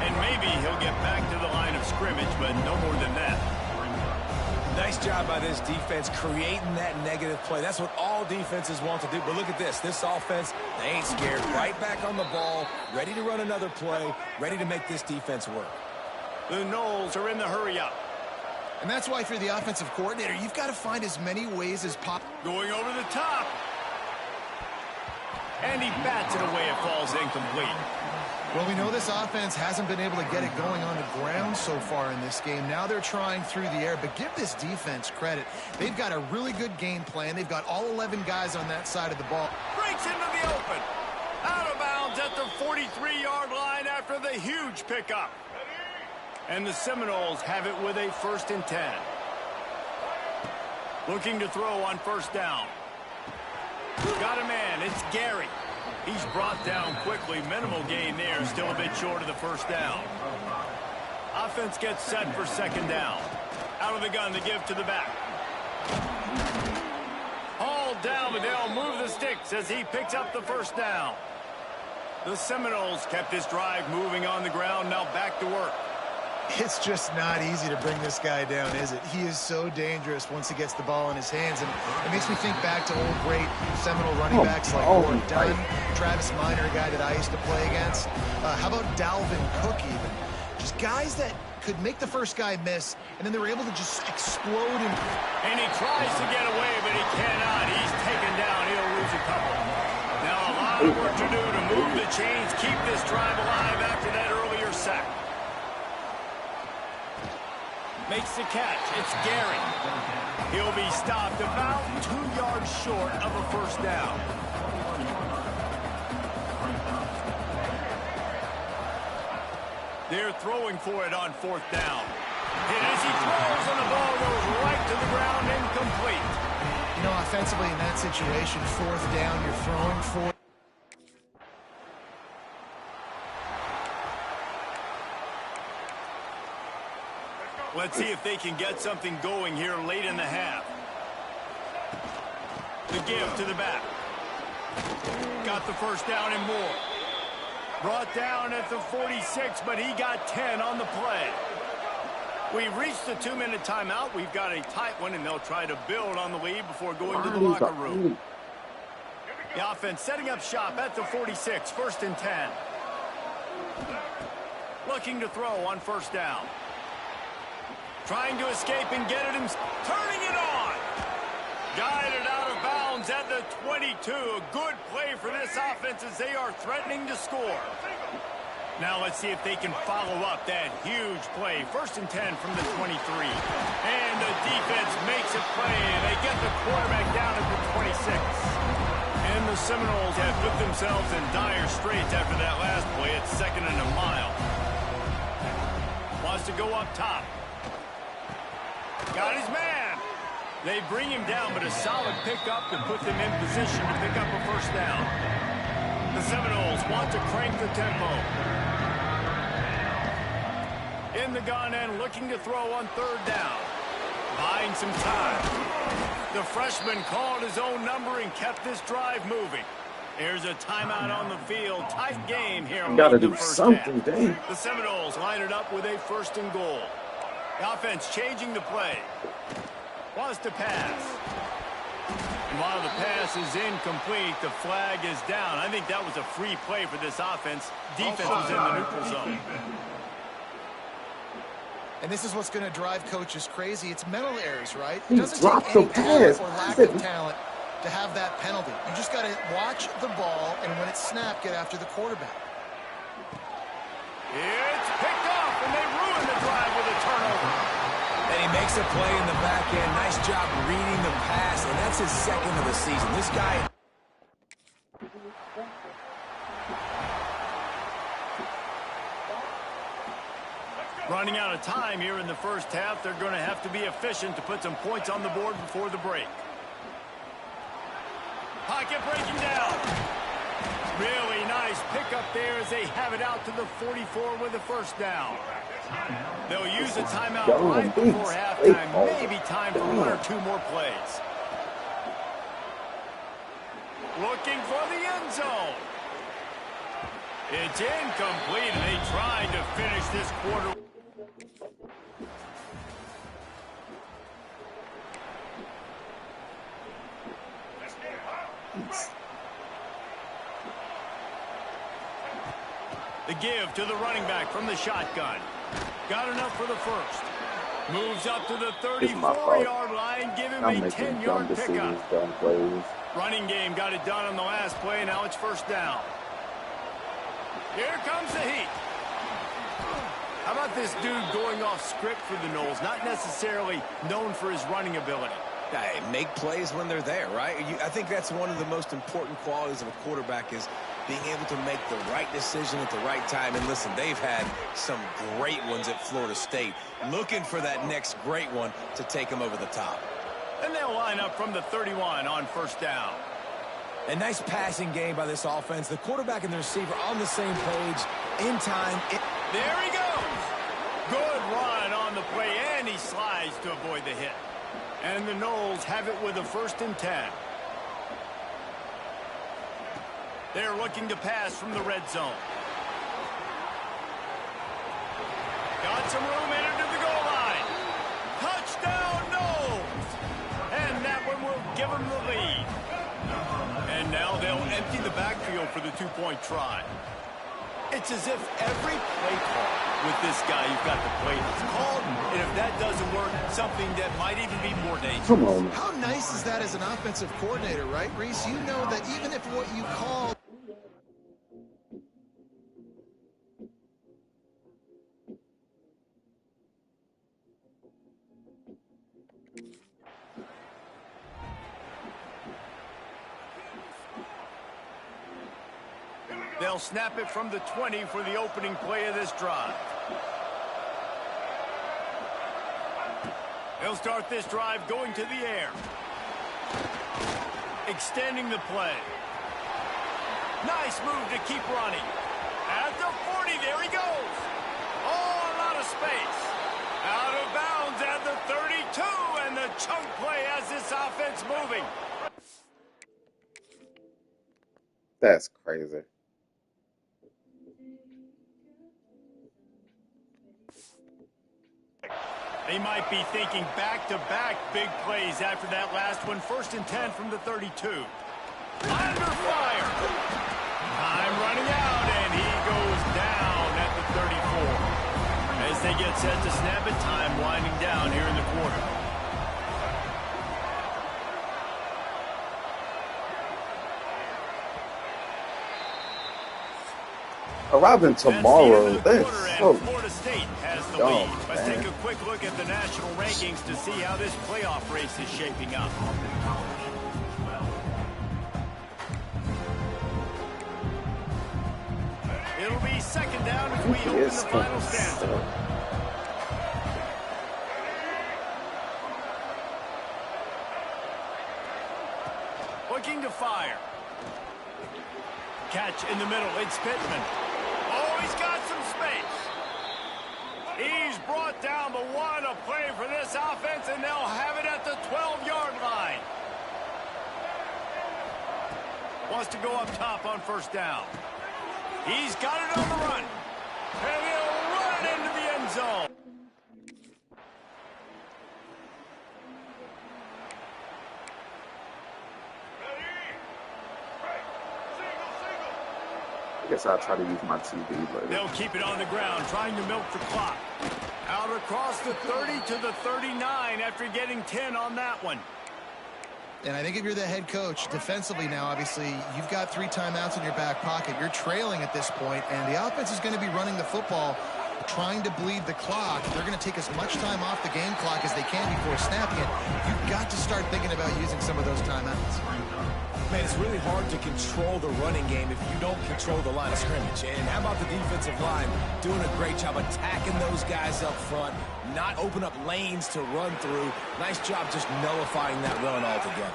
And maybe he'll get back to the line of scrimmage, but no more than that. Nice job by this defense creating that negative play. That's what all defenses want to do. But look at this. This offense, they ain't scared. Right back on the ball, ready to run another play, ready to make this defense work. The Noles are in the hurry up. And that's why, if you're the offensive coordinator, you've got to find as many ways as possible. Going over the top. And he bats it away. It falls incomplete. Well, we know this offense hasn't been able to get it going on the ground so far in this game. Now they're trying through the air, but give this defense credit. They've got a really good game plan. They've got all 11 guys on that side of the ball. Breaks into the open. Out of bounds at the 43-yard line after the huge pickup. And the Seminoles have it with a 1st and 10. Looking to throw on first down. Got a man. It's Gary. He's brought down quickly. Minimal gain there. Still a bit short of the first down. Offense gets set for second down. Out of the gun to give to the back. Hauled down, but they'll move the sticks as he picks up the first down. The Seminoles kept this drive moving on the ground. Now back to work. It's just not easy to bring this guy down, is it? He is so dangerous once he gets the ball in his hands. And it makes me think back to old great Seminole running backs like Gordon Dunn, Travis Minor, a guy that I used to play against. How about Dalvin Cook even? Just guys that could make the first guy miss, and then they were able to just explode. And he tries to get away, but he cannot. He's taken down. He'll lose a couple. Now a lot of work to do to move the chains, keep this drive alive after that earlier sack. Makes the catch. It's Gary. He'll be stopped about 2 yards short of a first down. They're throwing for it on fourth down. And as he throws, and the ball goes right to the ground, incomplete. You know, offensively in that situation, fourth down, you're throwing for. Let's see if they can get something going here late in the half. The give to the back. Got the first down and more. Brought down at the 46, but he got 10 on the play. We've reached the 2-minute timeout. We've got a tight one, and they'll try to build on the lead before going to the locker room. The offense setting up shop at the 46, 1st and 10. Looking to throw on first down. Trying to escape and get it himself. Turning it on. Guided out of bounds at the 22. A good play for this offense as they are threatening to score. Now let's see if they can follow up that huge play. 1st and 10 from the 23. And the defense makes a play. They get the quarterback down at the 26. And the Seminoles have put themselves in dire straits after that last play. It's 2nd and a mile. Wants to go up top. Got his man. They bring him down, but a solid pickup to put them in position to pick up a first down. The Seminoles want to crank the tempo. In the gun and looking to throw on third down. Buying some time. The freshman called his own number and kept this drive moving. There's a timeout on the field. Tight game here. Got to do something, Dave. The Seminoles line it up with a 1st and goal. The offense changing the play. Wants to pass. And while the pass is incomplete, the flag is down. I think that was a free play for this offense. Defense was in the neutral zone. And this is what's going to drive coaches crazy. It's mental errors, right? He It doesn't dropped take the any talent pass. or lack of talent to have that penalty. You just got to watch the ball, and when it's snapped, get after the quarterback. It's picked off, and they ruin the drive with a turnover. And he makes Makes a play in the back end. Nice job reading the pass, and that's his second of the season. This guy... Running out of time here in the first half. They're going to have to be efficient to put some points on the board before the break. Pocket breaking down. Really nice pickup there as they have it out to the 44 with a first down. They'll use a timeout right before halftime. Maybe time for one or two more plays. Looking for the end zone. It's incomplete, and they tried to finish this quarter. The give to the running back from the shotgun. Got enough for the first. Moves up to the 34-yard line. Give him a 10-yard pickup. Running game got it done on the last play. Now it's first down. Here comes the heat. How about this dude going off script for the Noles? Not necessarily known for his running ability. Hey, make plays when they're there, right? I think that's one of the most important qualities of a quarterback is being able to make the right decision at the right time. And listen, they've had some great ones at Florida State. Looking for that next great one to take them over the top. And they'll line up from the 31 on first down. A nice passing game by this offense. The quarterback and the receiver on the same page. In time. There he goes. Good run on the play, and he slides to avoid the hit. And the Noles have it with a 1st and 10. They're looking to pass from the red zone. Got some room into the goal line. Touchdown, Noles! And that one will give them the lead. And now they'll empty the backfield for the two-point try. It's as if every play call with this guy, you've got the play that's called, and if that doesn't work, something that might even be more dangerous. Come on. How nice is that as an offensive coordinator, right, Reese? You know that even if what you call... They'll snap it from the 20 for the opening play of this drive. They'll start this drive going to the air. Extending the play. Nice move to keep running. At the 40, there he goes. Oh, a lot of space. Out of bounds at the 32, and the chunk play has this offense moving. That's crazy. They might be thinking back-to-back big plays after that last one. 1st and 10 from the 32. Under fire. Time running out, and he goes down at the 34. As they get set to snap it, time winding down here in the quarter. Arriving tomorrow. That's so Florida State has the dumb, lead. Let's man. take a quick look at the national rankings to see how this playoff race is shaping up. It'll be 2nd down as we open the final stanza. Looking to fire. Catch in the middle. It's Pittman. Oh, he's got some space. He's brought down, but what a play for this offense, and they'll have it at the 12-yard line. Wants to go up top on first down. He's got it on the run. And he'll run it into the end zone. I guess I'll try to use my TV, but They'll keep it on the ground, trying to milk the clock. Out across the 30 to the 39 after getting 10 on that one. And I think if you're the head coach, defensively now, obviously, you've got 3 timeouts in your back pocket. You're trailing at this point, and the offense is going to be running the football. trying to bleed the clock. They're going to take as much time off the game clock as they can before snapping it. You've got to start thinking about using some of those timeouts. Man, it's really hard to control the running game if you don't control the line of scrimmage. And how about the defensive line doing a great job attacking those guys up front, not open up lanes to run through. Nice job just nullifying that run altogether.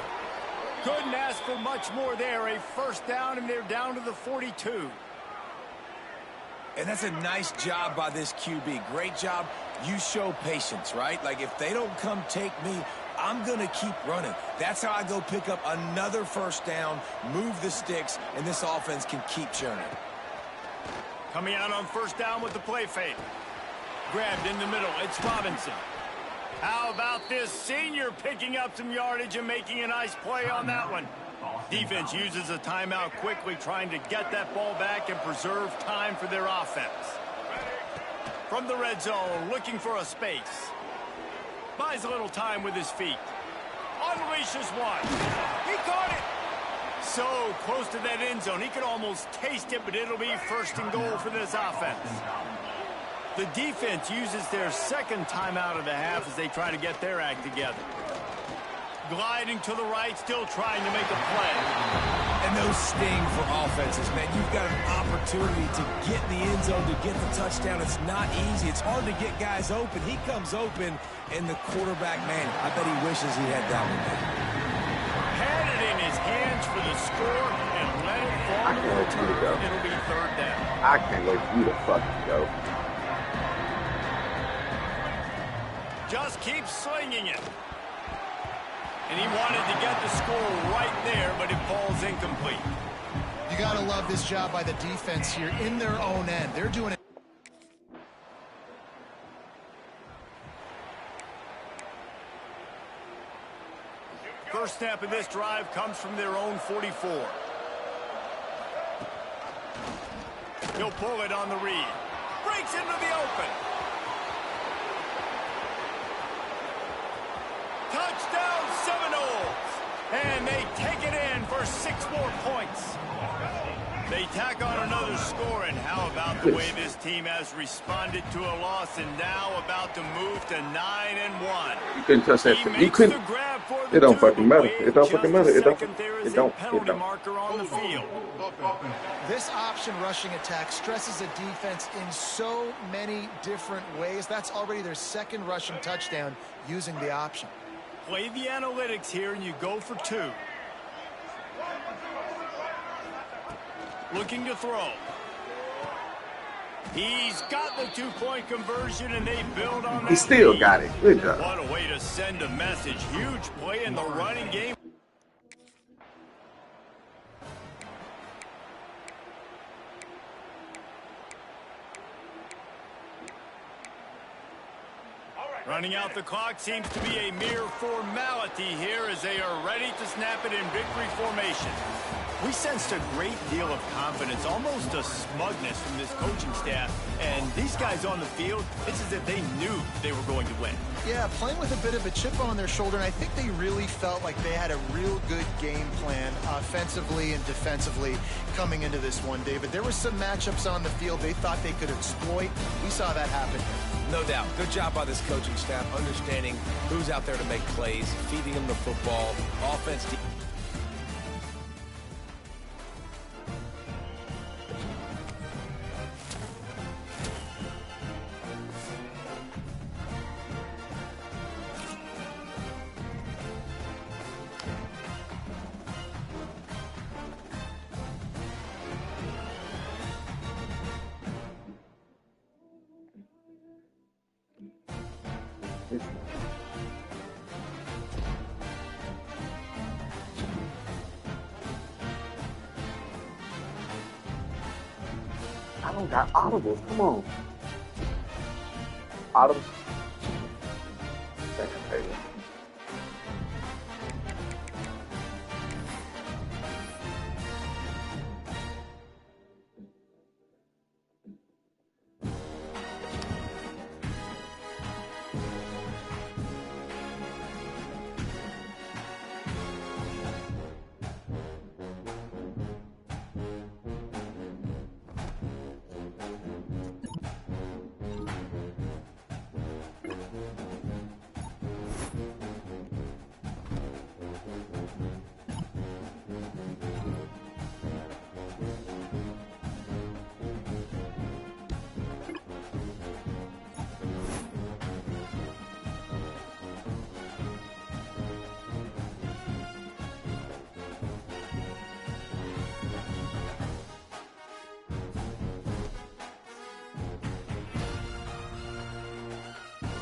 Couldn't ask for much more there. A first down, and they're down to the 42. And that's a nice job by this QB. Great job. You show patience, right? Like, if they don't come take me, I'm going to keep running. That's how I go pick up another first down, move the sticks, and this offense can keep churning. Coming out on first down with the play fake. Grabbed in the middle. It's Robinson. How about this senior picking up some yardage and making a nice play on that one? Defense uses a timeout quickly, trying to get that ball back and preserve time for their offense. From the red zone, looking for a space. Buys a little time with his feet. Unleashes one. He caught it. So close to that end zone. He could almost taste it, but it'll be first and goal for this offense. The defense uses their second timeout of the half as they try to get their act together. Gliding to the right, still trying to make a play. And those sting for offenses, man. You've got an opportunity to get in the end zone, to get the touchdown. It's not easy. It's hard to get guys open. He comes open, and the quarterback, man, I bet he wishes he had that one. Had it in his hands for the score and let it fall. I can't wait for you to go. It'll be third down. I can't wait for you to fucking go. Just keep slinging it. And he wanted to get the score right there, but it falls incomplete. You got to love this job by the defense here in their own end. They're doing it. First snap of this drive comes from their own 44. He'll pull it on the read. Breaks into the open. Touchdown Seminoles. And they take it in for 6 more points. They tack on another score, and how about the way this team has responded to a loss and now about to move to 9-1. You couldn't touch that. He You makes couldn't. the grab for It the don't two, fucking but matter. wait It don't just fucking a matter. It don't. second. There is It don't. a penalty It don't. marker on the field. This option rushing attack stresses a defense in so many different ways. That's already their second rushing touchdown using the option. Play the analytics here, and you go for 2. Looking to throw. He's got the 2-point conversion, and they build on that. He still lead. got it. Good job. What a way to send a message. Huge play in the running game. Running out the clock seems to be a mere formality here as they are ready to snap it in victory formation. We sensed a great deal of confidence, almost a smugness from this coaching staff. And these guys on the field, it's as if they knew they were going to win. Yeah, playing with a bit of a chip on their shoulder, and I think they really felt like they had a real good game plan offensively and defensively coming into this one, David. There were some matchups on the field they thought they could exploit. We saw that happen here. No doubt. Good job by this coaching staff, understanding who's out there to make plays, feeding them the football, offense. I don't got audibles. Come on. Audibles. Second page.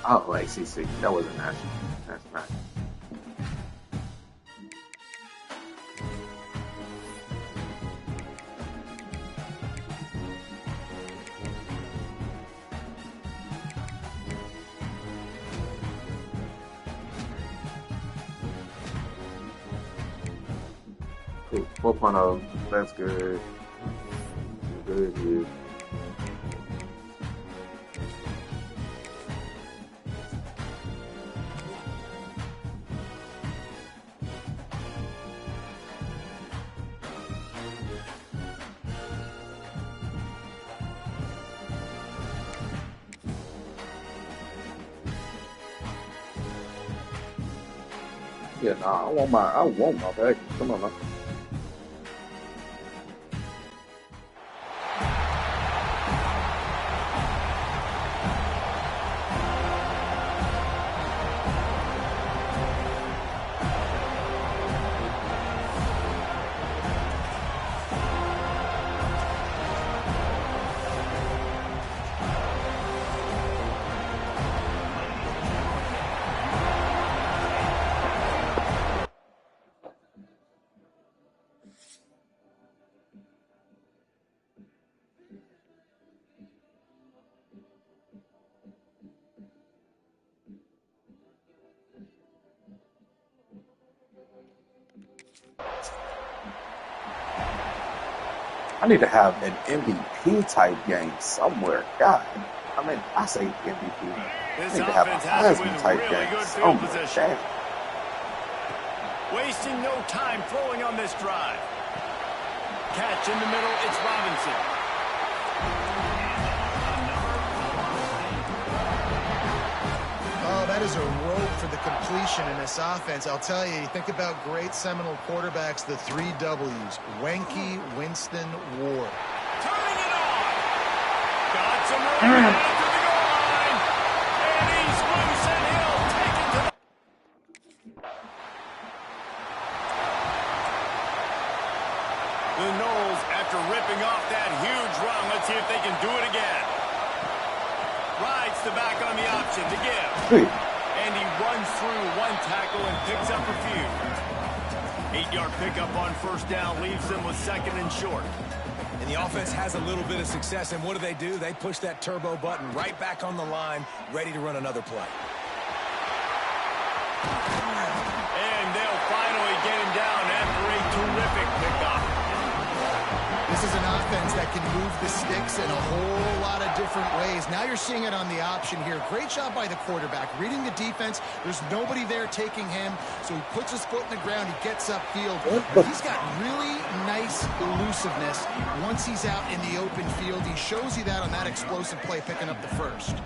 Oh, ACC. That wasn't national. That's not. Cool. 4.0. That's good. Good. Yeah, nah, I want my package. Come on, man. I need to have an MVP type game somewhere. God, I mean, I say MVP. I need to have a Heisman type game somewhere. Damn. Wasting no time throwing on this drive. Catch in the middle, it's Robinson. Oh, that is a rope for the completion in this offense. I'll tell you, think about great Seminole quarterbacks, the 3 W's. Wenke, Winston, Ward. Turning it on. Got some room to the goal line. And he's loose and he'll take it to the... The Noles, after ripping off that huge run, let's see if they can do it again. Rides the back on the option to give. And he runs through one tackle and picks up a few. 8-yard pickup on first down leaves them with 2nd and short. And the offense has a little bit of success, and what do? They push that turbo button right back on the line, ready to run another play. And they'll finally get him down after a terrific pickup. This is an offense that can move the sticks in a whole lot of different ways. Now you're seeing it on the option here. Great job by the quarterback. Reading the defense, there's nobody there taking him, so he puts his foot in the ground, he gets upfield. But he's got really nice elusiveness once he's out in the open field. He shows you that on that explosive play, picking up the first.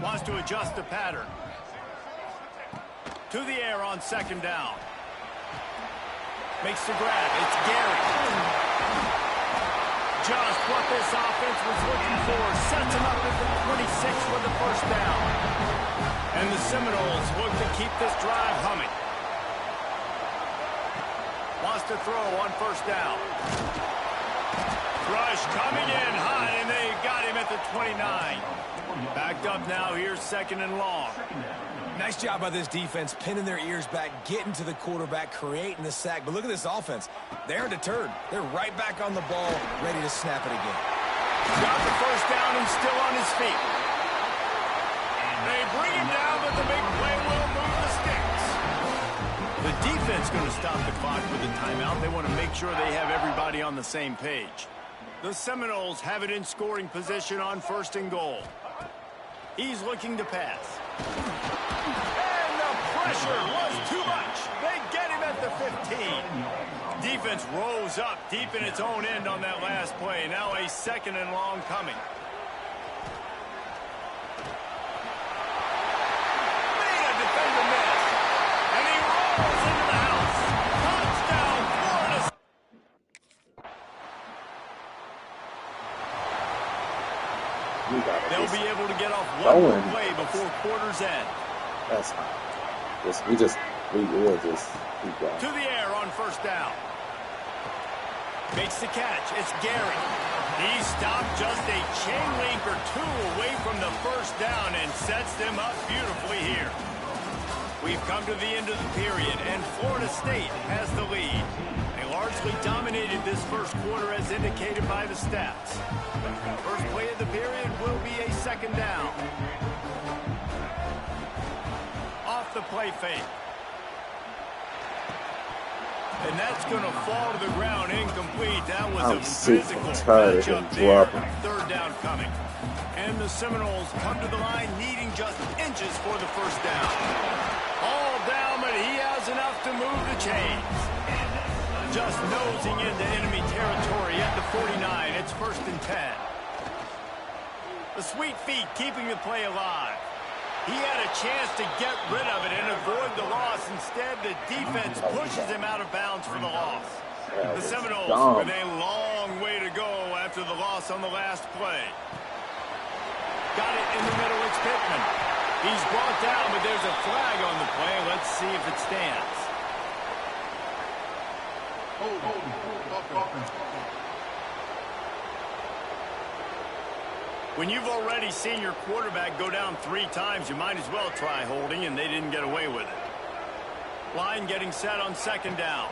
Wants to adjust the pattern. To the air on 2nd down. Makes the grab. It's Gary. Just what this offense was looking for. Sets him up at the 26 for the first down. And the Seminoles look to keep this drive humming. Wants to throw on first down. Rush coming in hot, and they got him at the 29. Backed up now. Here's 2nd and long. Nice job by this defense, pinning their ears back, getting to the quarterback, creating the sack. But look at this offense. They're deterred. They're right back on the ball, ready to snap it again. Got the first down and still on his feet. They bring him down, but the big play will move the sticks. The defense going to stop the clock with a timeout. They want to make sure they have everybody on the same page. The Seminoles have it in scoring position on 1st and goal. He's looking to pass. And the pressure was too much. They get him at the 15. Defense rose up deep in its own end on that last play. Now a 2nd and long coming. Made a defender miss. And he rolls into the house. Touchdown, Florida. They'll be able to get off one more play before quarter's end. That's fine. We'll just keep going. To the air on first down. Makes the catch. It's Gary. He stopped just a chain link or two away from the first down and sets them up beautifully here. We've come to the end of the period, and Florida State has the lead. They largely dominated this first quarter as indicated by the stats. First play of the period will be a second down. Off the play fake. And that's going to fall to the ground incomplete. That was a physical matchup there. Third down coming. And the Seminoles come to the line needing just inches for the first down. All down, but he has enough to move the chains. Just nosing into enemy territory at the 49. It's 1st and 10. The sweet feet keeping the play alive. He had a chance to get rid of it and avoid the loss. Instead, the defense pushes him out of bounds for the loss. The Seminoles with a long way to go after the loss on the last play. Got it in the middle. It's Pittman. He's brought down, but there's a flag on the play. Let's see if it stands. When you've already seen your quarterback go down 3 times, you might as well try holding, and they didn't get away with it. Line getting set on second down.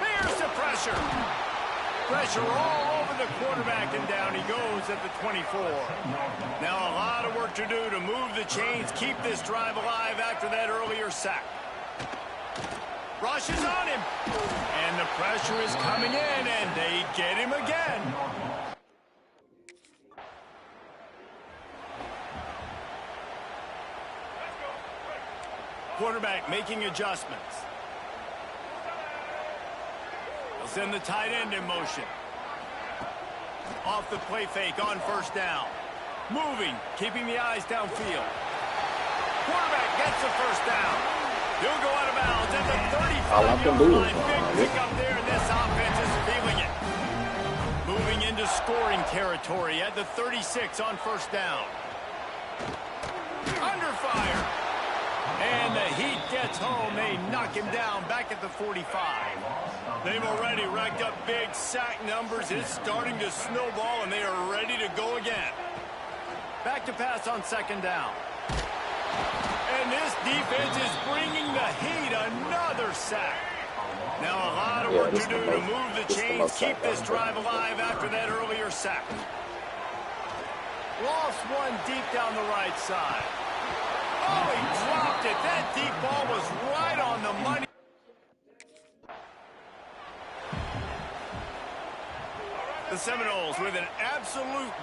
Here's the pressure. Pressure all over the quarterback, and down he goes at the 24. Now a lot of work to do to move the chains, keep this drive alive after that earlier sack. Rush is on him. And the pressure is coming in, and they get him again. Quarterback making adjustments. They'll send the tight end in motion. Off the play fake on first down. Moving, keeping the eyes downfield. Quarterback gets the first down. He'll go out of bounds at the 35-yard line. Big pick up there, and this offense is feeling it. Moving into scoring territory at the 36 on first down. Under fire. And the Heat gets home. They knock him down back at the 45. They've already racked up big sack numbers. It's starting to snowball, and they are ready to go again. Back to pass on second down. And this defense is bringing the Heat another sack. Now a lot of work to do to move the chains, keep this drive alive after that earlier sack. Lost one deep down the right side. Oh, he dropped it. That deep ball was right on the money. The Seminoles with an absolute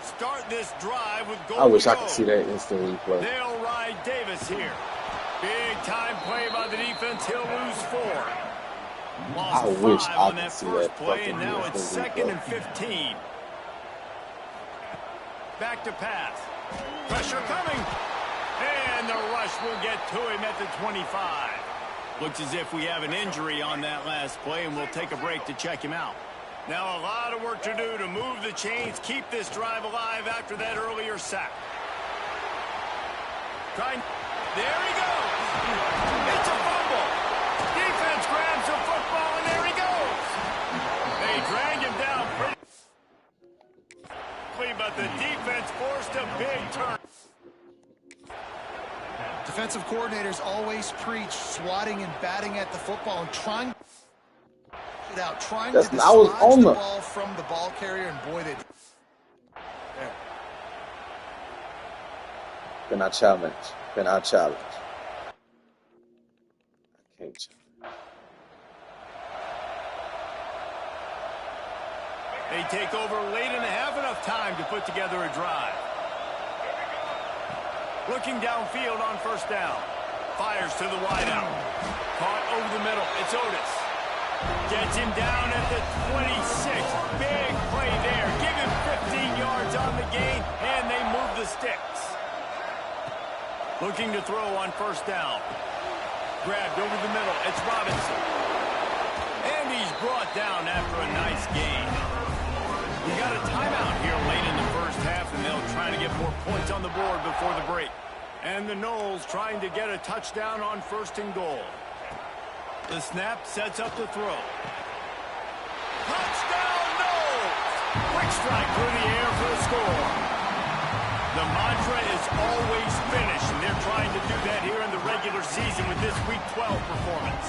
start this drive with goal. I wish I could see that instant replay. They'll ride Davis here. Big time play by the defense. He'll lose 4. Lost 5 on that first play, and now it's 2nd and 15. Back to pass. Pressure coming. And the rush will get to him at the 25. Looks as if we have an injury on that last play, and we'll take a break to check him out. Now a lot of work to do to move the chains, keep this drive alive after that earlier sack. There he goes. It's a fumble. Defense grabs the football, and there he goes. They drag him down pretty, but the defense forced a big turn. Defensive coordinators always preach swatting and batting at the football and trying it out, trying to dislodge the ball from the ball carrier, and boy, they there. Can I challenge? Can I challenge? I can't challenge. They take over late and have enough time to put together a drive. Looking downfield on first down. Fires to the wideout. Caught over the middle. It's Otis. Gets him down at the 26. Big play there. Give him 15 yards on the gain, and they move the sticks. Looking to throw on first down. Grabbed over the middle. It's Robinson. And he's brought down after a nice gain. We got a timeout here late in the first half, and they'll try to get more points on the board before the break. And the Noles trying to get a touchdown on 1st and goal. The snap sets up the throw. Touchdown! strike through the air for the score. The mantra is always finish, and they're trying to do that here in the regular season with this Week 12 performance.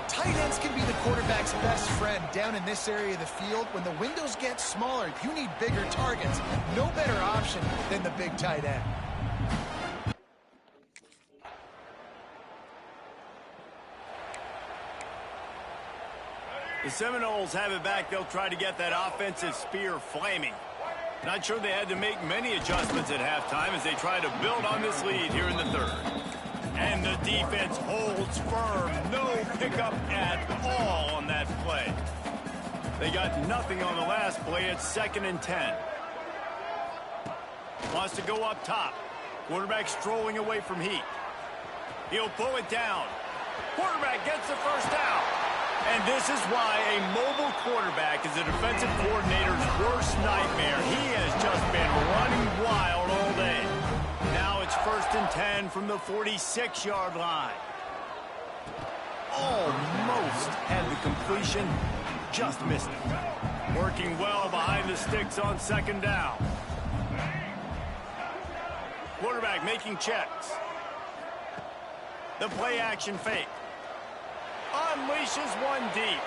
Tight ends can be the quarterback's best friend down in this area of the field. When the windows get smaller, you need bigger targets. No better option than the big tight end. The Seminoles have it back. They'll try to get that offensive spear flaming. Not sure they had to make many adjustments at halftime as they try to build on this lead here in the third. And the defense holds firm. No pickup at all on that play. They got nothing on the last play. It's 2nd and 10. Wants to go up top. Quarterback strolling away from heat. He'll pull it down. Quarterback gets the first down. And this is why a mobile quarterback is a defensive coordinator's worst nightmare. He has just been running wild all day. Now it's 1st and 10 from the 46-yard line. Almost had the completion, just missed it. Working well behind the sticks on 2nd down. Quarterback making checks. The play action fake. Unleashes one deep.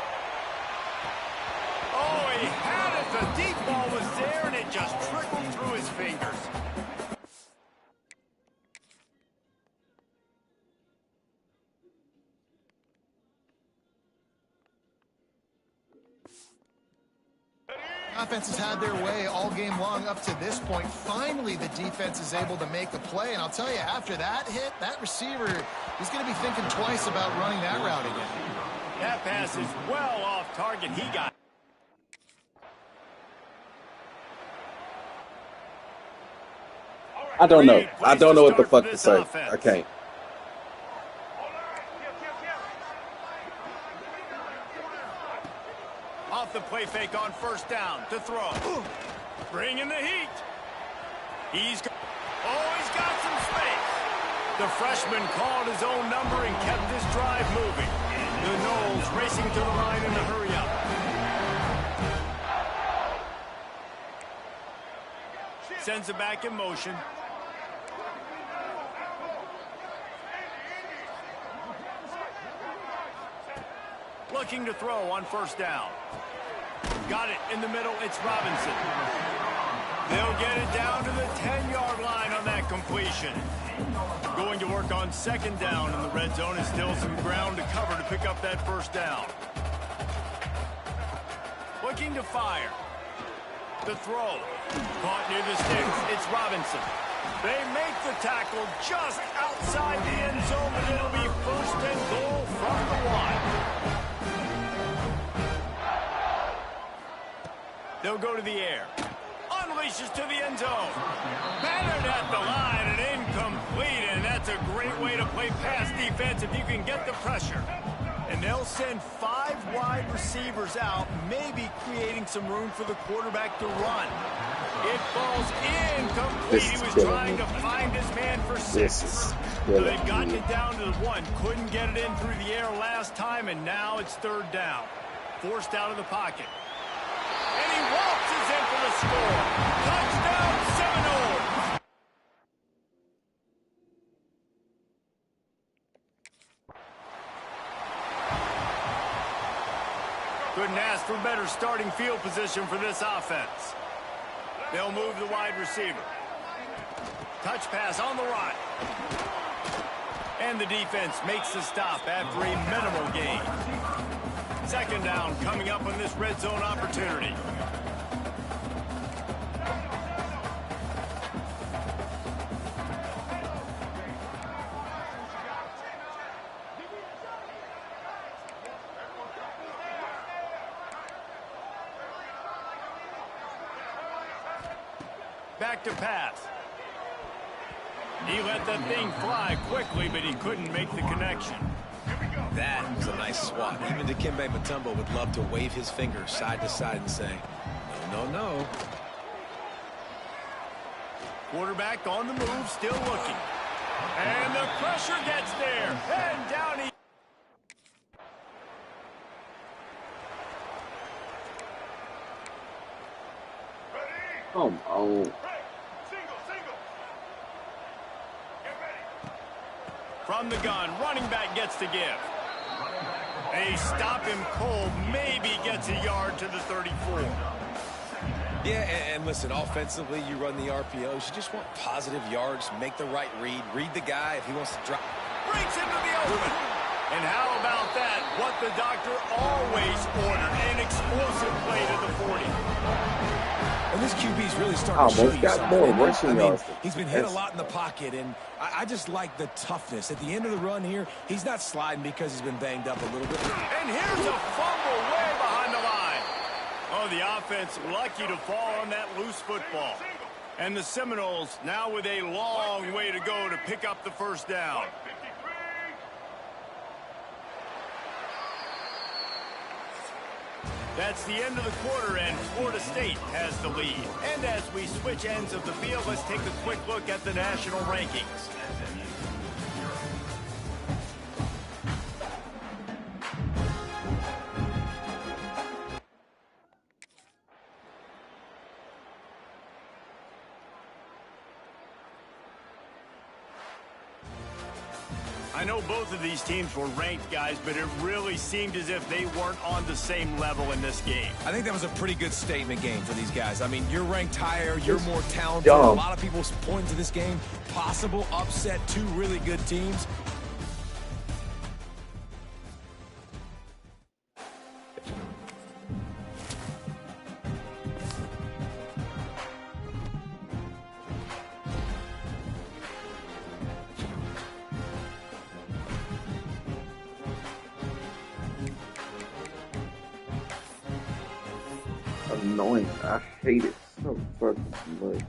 Oh, he had it. The deep ball was there, and it just trickled through his fingers. Offense has had their way all game long up to this point. Finally, the defense is able to make a play. And I'll tell you, after that hit, that receiver is going to be thinking twice about running that route again. That pass is well off target. He got. I don't know. I don't know what the fuck to say. Offense. I can't. Off the play fake on 1st down to throw. Bring in the heat. He's got some space. The freshman called his own number and kept this drive moving. The Noles racing to the line in a hurry up. Sends it back in motion. Looking to throw on 1st down. Got it in the middle. It's Robinson. They'll get it down to the 10-yard line on that completion. Going to work on 2nd down in the red zone, and still some ground to cover to pick up that 1st down. Looking to fire. The throw. Caught near the sticks. It's Robinson. They make the tackle just outside the end zone, but it'll be 1st and goal from the 1. They'll go to the air. Unleashes to the end zone. Battered at the line and incomplete, and that's a great way to play pass defense if you can get the pressure. And they'll send 5 wide receivers out, maybe creating some room for the quarterback to run. It falls incomplete. He was trying to find his man for 6. So they've gotten it down to the 1. Couldn't get it in through the air last time, and now it's 3rd down. Forced out of the pocket. And he waltzes in for the score. Touchdown, Seminoles. Couldn't ask for better starting field position for this offense. They'll move the wide receiver. Touch pass on the right. And the defense makes the stop after a minimal gain. 2nd down coming up on this red zone opportunity. Back to pass. He let that thing fly quickly, but he couldn't make the connection. That was a nice swat. Even Dikembe Mutombo would love to wave his fingers side to side and say, no, no, no. Quarterback on the move, still looking. And the pressure gets there. And down he... Come on. From the gun, running back gets to give. They stop him cold, maybe gets a yard to the 34. Yeah, and listen, offensively, you run the RPOs. You just want positive yards, make the right read the guy if he wants to drop. Breaks into the open. And how about that? What the doctor always ordered, an explosive play to the 40. And this QB's really starting to show you got more rushing yards. He's been hit a lot in the pocket, and I just like the toughness. At the end of the run here, he's not sliding because he's been banged up a little bit. And here's a fumble way behind the line. Oh, the offense lucky to fall on that loose football. And the Seminoles now with a long way to go to pick up the first down. That's the end of the quarter, and Florida State has the lead. And as we switch ends of the field, let's take a quick look at the national rankings. I know both of these teams were ranked, guys, but it really seemed as if they weren't on the same level in this game. I think that was a pretty good statement game for these guys. I mean, you're ranked higher, you're more talented. A lot of people point to this game. Possible upset, two really good teams. Annoying. I hate it so fucking much.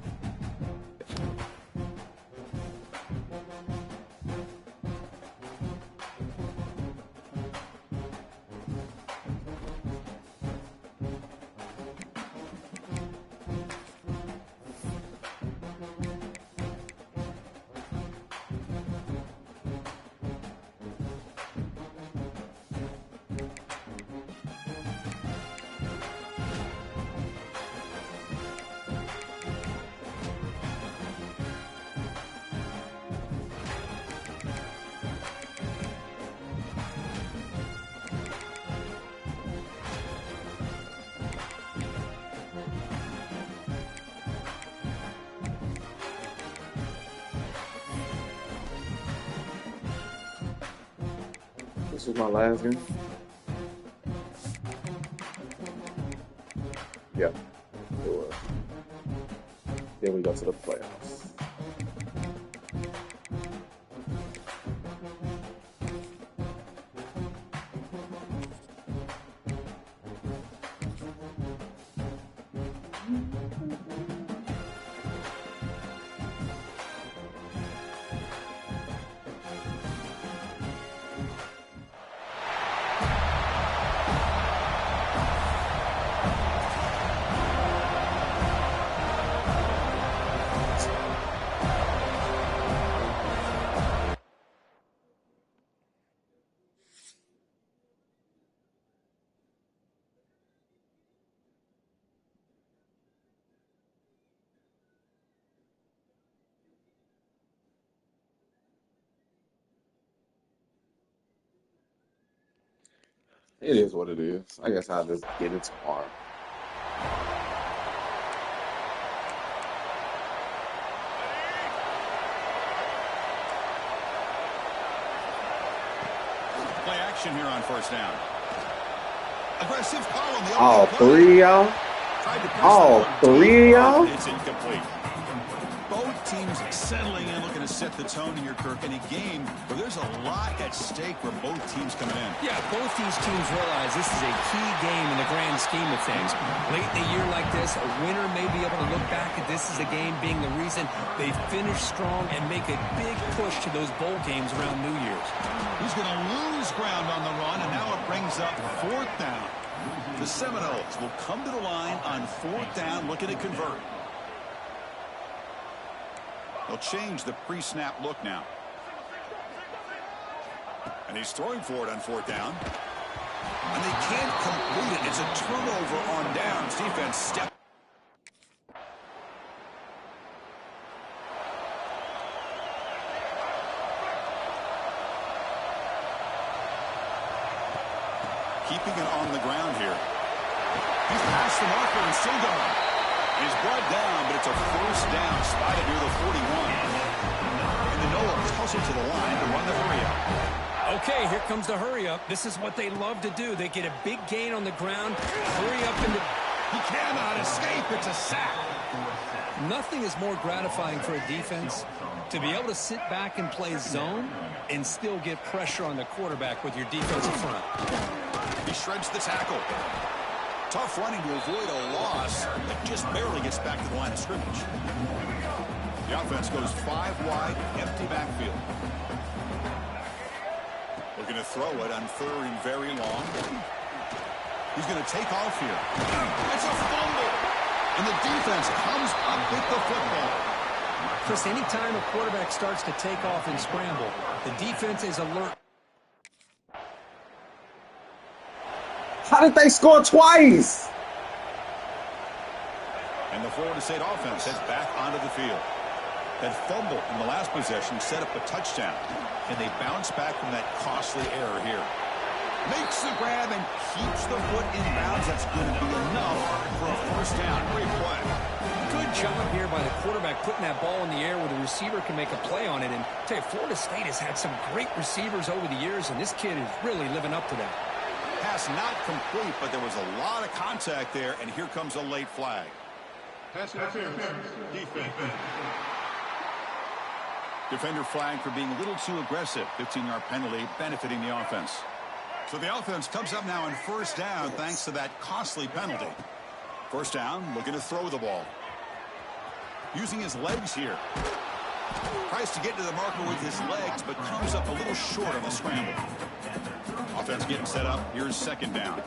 This was my last game. Yeah, it was. Then we go to the playoffs. It is what it is. I guess I'll just get it tomorrow. Play action here on first down. Aggressive call on the All three of y'all? All three of y'all? It's incomplete. Both teams settling in, looking to set the tone here, Kirk, in a game where there's a lot at stake for both teams coming in. Yeah, both these teams realize this is a key game in the grand scheme of things. Late in a year like this, a winner may be able to look back at this as a game being the reason they finish strong and make a big push to those bowl games around New Year's. He's going to lose ground on the run, and now it brings up fourth down. The Seminoles will come to the line on fourth down, looking to convert. They'll change the pre-snap look now. And he's throwing for it on fourth down. And they can't complete it. It's a turnover on downs. Defense step. keeping it on the ground here. He's past the marker and still going. He's brought down, but it's a first down, spotted near the 41. And the Noles hustle to the line to run the hurry-up. Okay, here comes the hurry-up. This is what they love to do. They get a big gain on the ground, hurry up into... He cannot escape. It's a sack. Nothing is more gratifying for a defense to be able to sit back and play zone and still get pressure on the quarterback with your defensive front. He shreds the tackle. Tough running to avoid a loss, but just barely gets back to the line of scrimmage. The offense goes 5 wide, empty backfield. Looking to throw it on 3rd and very long. He's going to take off here. It's a fumble. And the defense comes up with the football. Chris, anytime a quarterback starts to take off and scramble, the defense is alert. How did they score twice? And the Florida State offense heads back onto the field. That fumble in the last possession set up a touchdown. And they bounce back from that costly error here. Makes the grab and keeps the foot in bounds. That's going to be enough for a first down. Great play. Good job here by the quarterback putting that ball in the air where the receiver can make a play on it. And I tell you, Florida State has had some great receivers over the years, and this kid is really living up to that. Pass not complete, but there was a lot of contact there, and here comes a late flag. Pass interference. Defense. Defender flag for being a little too aggressive. 15-yard penalty benefiting the offense. So the offense comes up now on first down thanks to that costly penalty. First down, looking to throw the ball. Using his legs here. Tries to get to the marker with his legs, but comes up a little short on the scramble. Offense getting set up. Here's second down.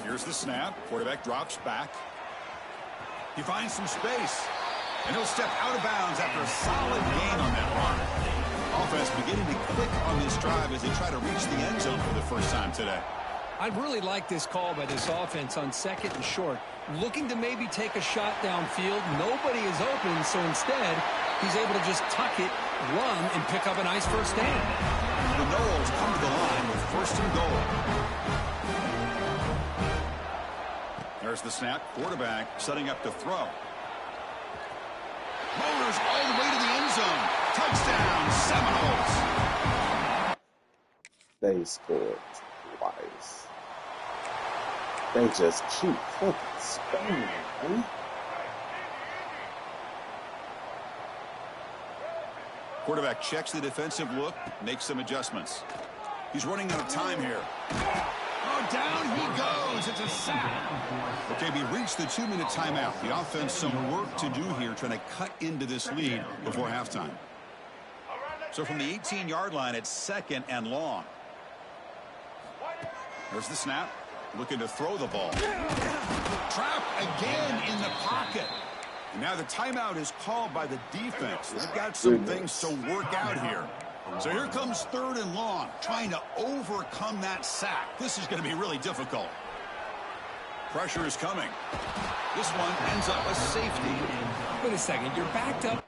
Here's the snap. Quarterback drops back. He finds some space. And he'll step out of bounds after a solid gain on that run. Offense beginning to click on this drive as they try to reach the end zone for the first time today. I really like this call by this offense on 2nd and short. Looking to maybe take a shot downfield. Nobody is open, so instead, he's able to just tuck it, run, and pick up a nice first down. The Noles come to the line with 1st and goal. There's the snap. Quarterback setting up to throw. Motors all the way to the end zone. Touchdown, Seminoles. They scored twice. They just keep fucking scoring, man. Quarterback checks the defensive look, makes some adjustments. He's running out of time here. Oh, down he goes. It's a sack. Okay, we reached the 2-minute timeout. The offense some work to do here trying to cut into this lead before halftime. So from the 18-yard line, it's 2nd and long. There's the snap. Looking to throw the ball. Trapped again in the pocket. And now the timeout is called by the defense. They've got some things to work out here. So here comes 3rd and long, trying to overcome that sack. This is going to be really difficult. Pressure is coming. This one ends up a safety. Wait a second, you're backed up.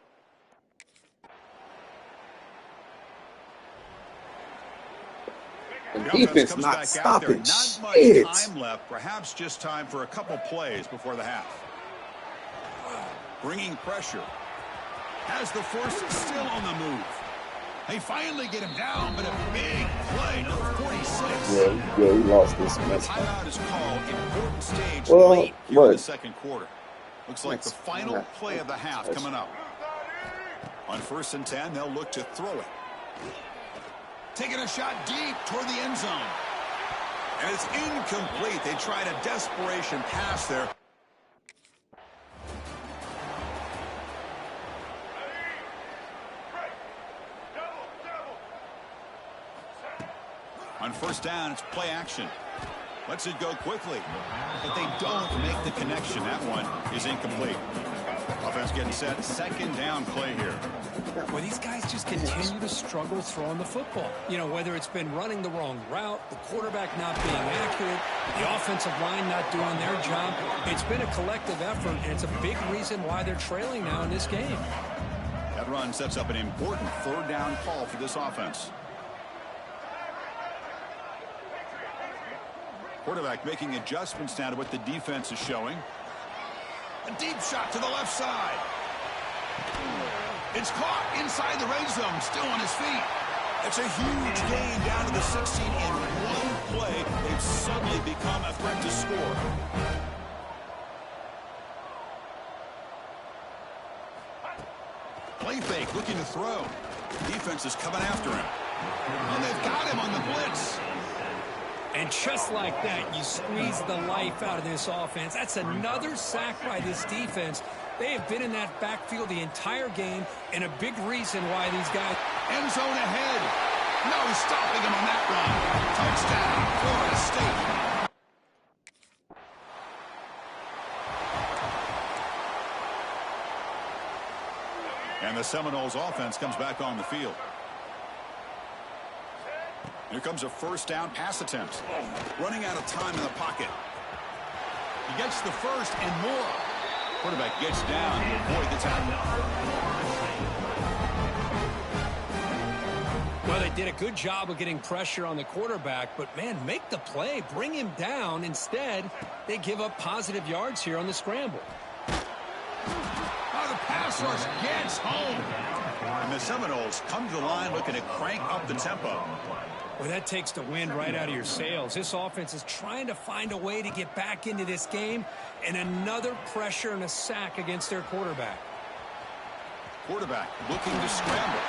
The defense not stopping. Not much time left. Perhaps just time for a couple plays before the half. Bringing pressure. Has the force still on the move. They finally get him down, but a big play to the 46. Yeah, he lost this match. Timeout is called. Important stage late here in the second quarter. Looks like the final play of the half coming up. On 1st and 10, they'll look to throw it. Taking a shot deep toward the end zone. And it's incomplete. They tried a desperation pass there. On 1st down, it's play action. Lets it go quickly. But they don't make the connection. That one is incomplete. Offense getting set. 2nd down play here. Well, these guys just continue to struggle throwing the football. You know, whether it's been running the wrong route, the quarterback not being accurate, the offensive line not doing their job. It's been a collective effort, and it's a big reason why they're trailing now in this game. That run sets up an important 3rd down call for this offense. Quarterback making adjustments now to what the defense is showing. A deep shot to the left side. It's caught inside the red zone, still on his feet. It's a huge gain down to the 16 in one play. They've suddenly become a threat to score. Play fake, looking to throw. Defense is coming after him. And they've got him on the blitz. And just like that, you squeeze the life out of this offense. That's another sack by this defense. They have been in that backfield the entire game, and a big reason why these guys... End zone ahead. No stopping him on that run. Touchdown, Florida State. And the Seminoles offense comes back on the field. Here comes a first down pass attempt. Running out of time in the pocket. He gets the first and more. Quarterback gets down to avoid the tackle. Well, they did a good job of getting pressure on the quarterback, but, man, make the play. Bring him down. Instead, they give up positive yards here on the scramble. The pass rush gets home. And the Seminoles come to the line looking to crank up the tempo. Well, that takes the wind right out of your sails. This offense is trying to find a way to get back into this game, and another pressure and a sack against their quarterback. Quarterback looking to scramble.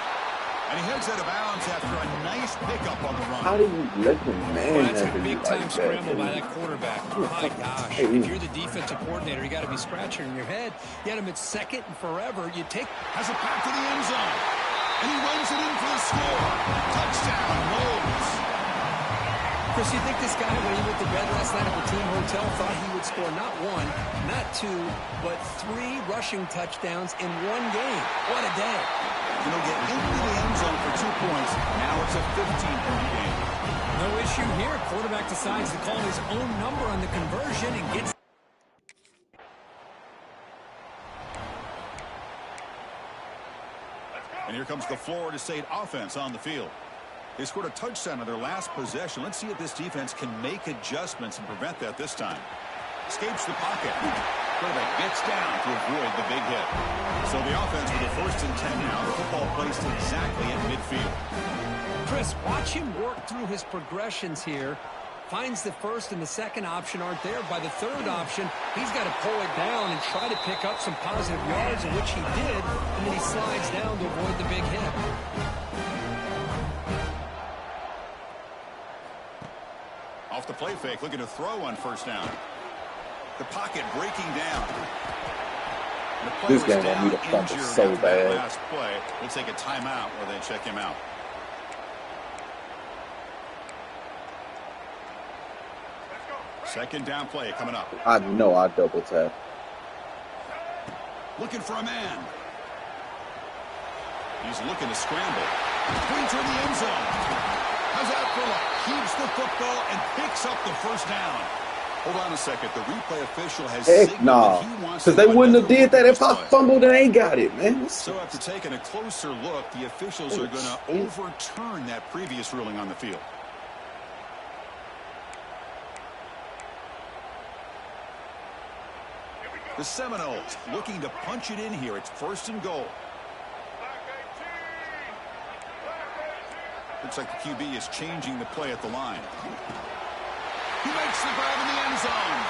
And he heads out of bounds after a nice pickup on the run. How do you let him man? Well, that's a big-time scramble by that quarterback. My gosh, if you're the defensive coordinator, you got to be scratching in your head. You had him at second and forever. You take... Has it back to the end zone. And he runs it in for the score. Touchdown, Wolves. Chris, you think this guy, when he went to bed last night at the team hotel, thought he would score not one, not two, but 3 rushing touchdowns in one game? What a day. And he'll get into the end zone for 2 points. Now it's a 15-point game. No issue here. Quarterback decides to call his own number on the conversion and gets... And here comes the Florida State offense on the field. They scored a touchdown on their last possession. Let's see if this defense can make adjustments and prevent that this time. Escapes the pocket. Quarterback gets down to avoid the big hit. So the offense with a 1st and 10 now. The football placed exactly at midfield. Chris, watch him work through his progressions here. Finds the first and the second option aren't there. By the third option, he's got to pull it down and try to pick up some positive yards, which he did, and then he slides down to avoid the big hit. Off the play fake, looking to throw on first down. The pocket breaking down. This game won't need a fumble so bad. Last play. We'll take a timeout or they check him out. Second down play coming up. I know I double tap. Looking for a man. He's looking to scramble. Going toward the end zone. How's that for luck? Keeps the football and picks up the first down. Hold on a second. The replay official has Heck nah. Because they wouldn't have did that if I fumbled and ain't got it, man. So after taking a closer look, the officials are going to overturn that previous ruling on the field. The Seminoles looking to punch it in here. It's 1st and goal. Looks like the QB is changing the play at the line. He makes the grab in the end zone.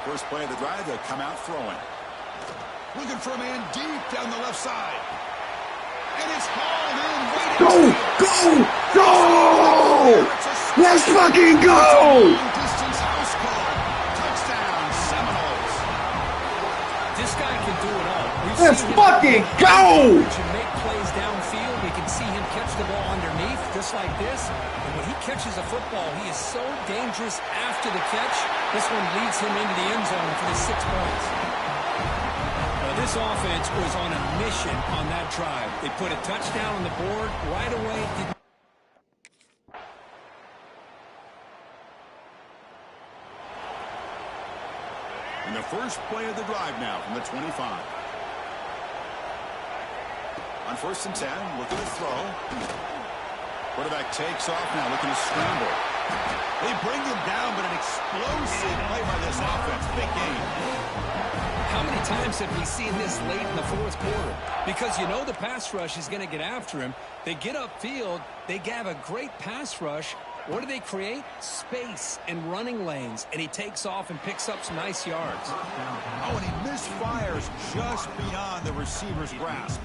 First play of the drive, they'll come out throwing. Looking for a man deep down the left side. And it's hauled in. Go! Go! Go! Let's fucking go! Distance house call. Touchdown, Seminoles. This guy can do it all. Let's fucking go! To make plays downfield, we can see him catch the ball underneath, just like this. And when he catches a football, he is so dangerous after the catch. This one leads him into the end zone for the 6 points. This offense was on a mission on that drive. They put a touchdown on the board right away. And the first play of the drive now from the 25. On 1st and 10, looking to throw. Quarterback takes off now, looking to scramble. They bring him down, but an explosive play by this offense. Big game. How many times have we seen this late in the 4th quarter? Because you know the pass rush is going to get after him. They get upfield. They have a great pass rush. What do they create? Space and running lanes. And he takes off and picks up some nice yards. Oh, and he misfires just beyond the receiver's grasp.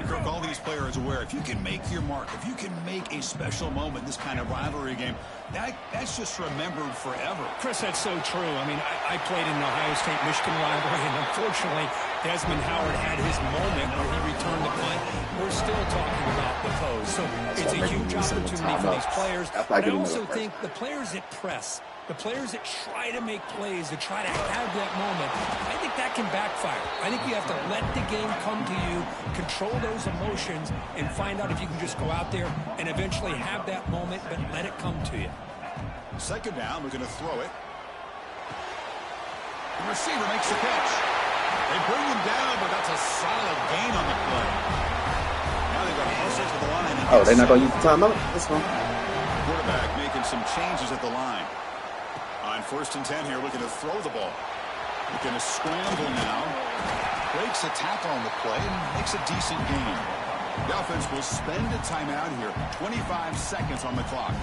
Kirk, all these players aware, if you can make your mark, if you can make a special moment in this kind of rivalry game, that's just remembered forever. Chris, that's so true. I mean, I played in an Ohio State-Michigan rivalry, and unfortunately, Desmond Howard had his moment where he returned the punt. We're still talking about the pose. So it's a huge opportunity for these players. But I also think the players that press, the players that try to make plays, that try to have that moment, I think that can backfire. I think you have to let the game come to you, control those emotions, and find out if you can just go out there and eventually have that moment, but let it come to you. 2nd down, we're going to throw it. The receiver makes the catch. They bring him down, but that's a solid gain on the play. Now they've got to hustle to the line. Oh, they're not going to use the timeout? That's fine. Quarterback making some changes at the line. On 1st and 10 here, looking to throw the ball. Looking to scramble now. Breaks a tackle on the play and makes a decent gain. The offense will spend a timeout here. 25 seconds on the clock.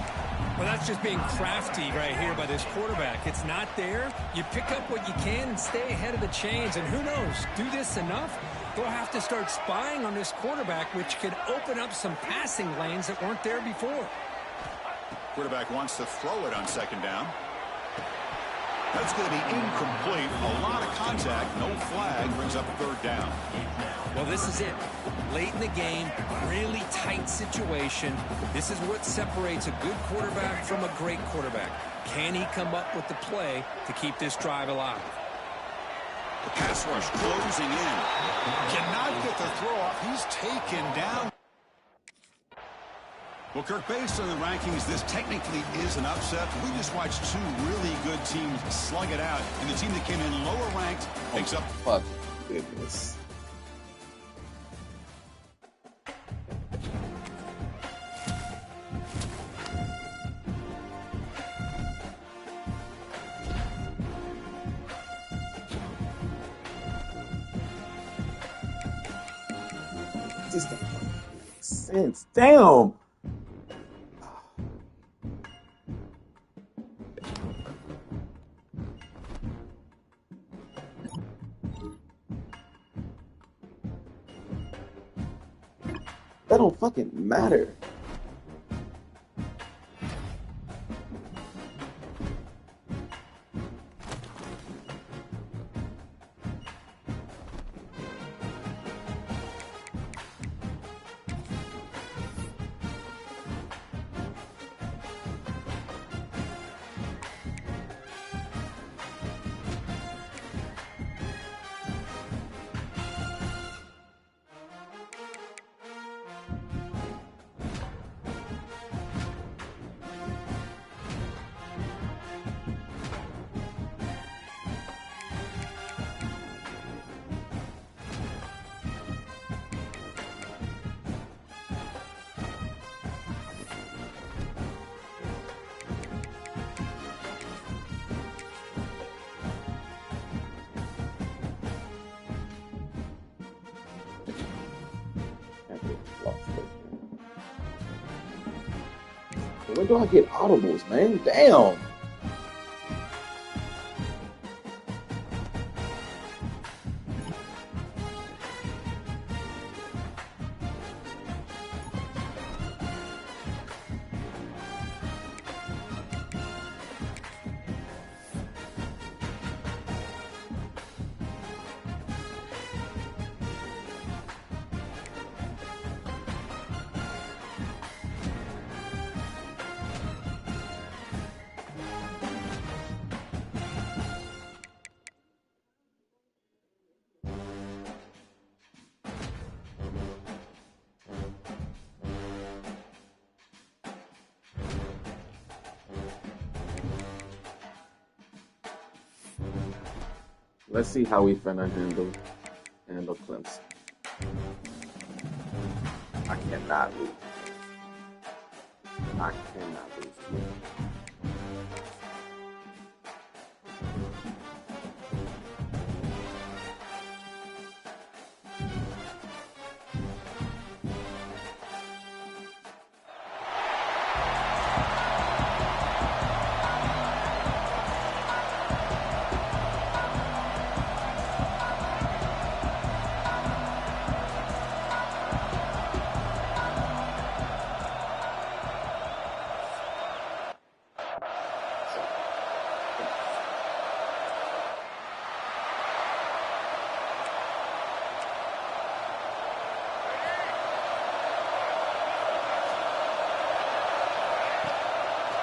Well, that's just being crafty right here by this quarterback. It's not there. You pick up what you can and stay ahead of the chains. And who knows, do this enough, they'll have to start spying on this quarterback, which could open up some passing lanes that weren't there before. Quarterback wants to throw it on 2nd down. That's going to be incomplete. A lot of contact. No flag. Brings up 3rd down. Well, this is it. Late in the game, really tight situation. This is what separates a good quarterback from a great quarterback. Can he come up with the play to keep this drive alive? The pass rush closing in. Cannot get the throw off. He's taken down. Well, Kirk, based on the rankings, this technically is an upset. We just watched 2 really good teams slug it out, and the team that came in lower ranked picks up. Fuck goodness. Just doesn't make sense. Damn. That don't fucking matter. When do I get audibles, man? Damn. Let's see how we finna handle Clemson. I cannot lose. I cannot lose.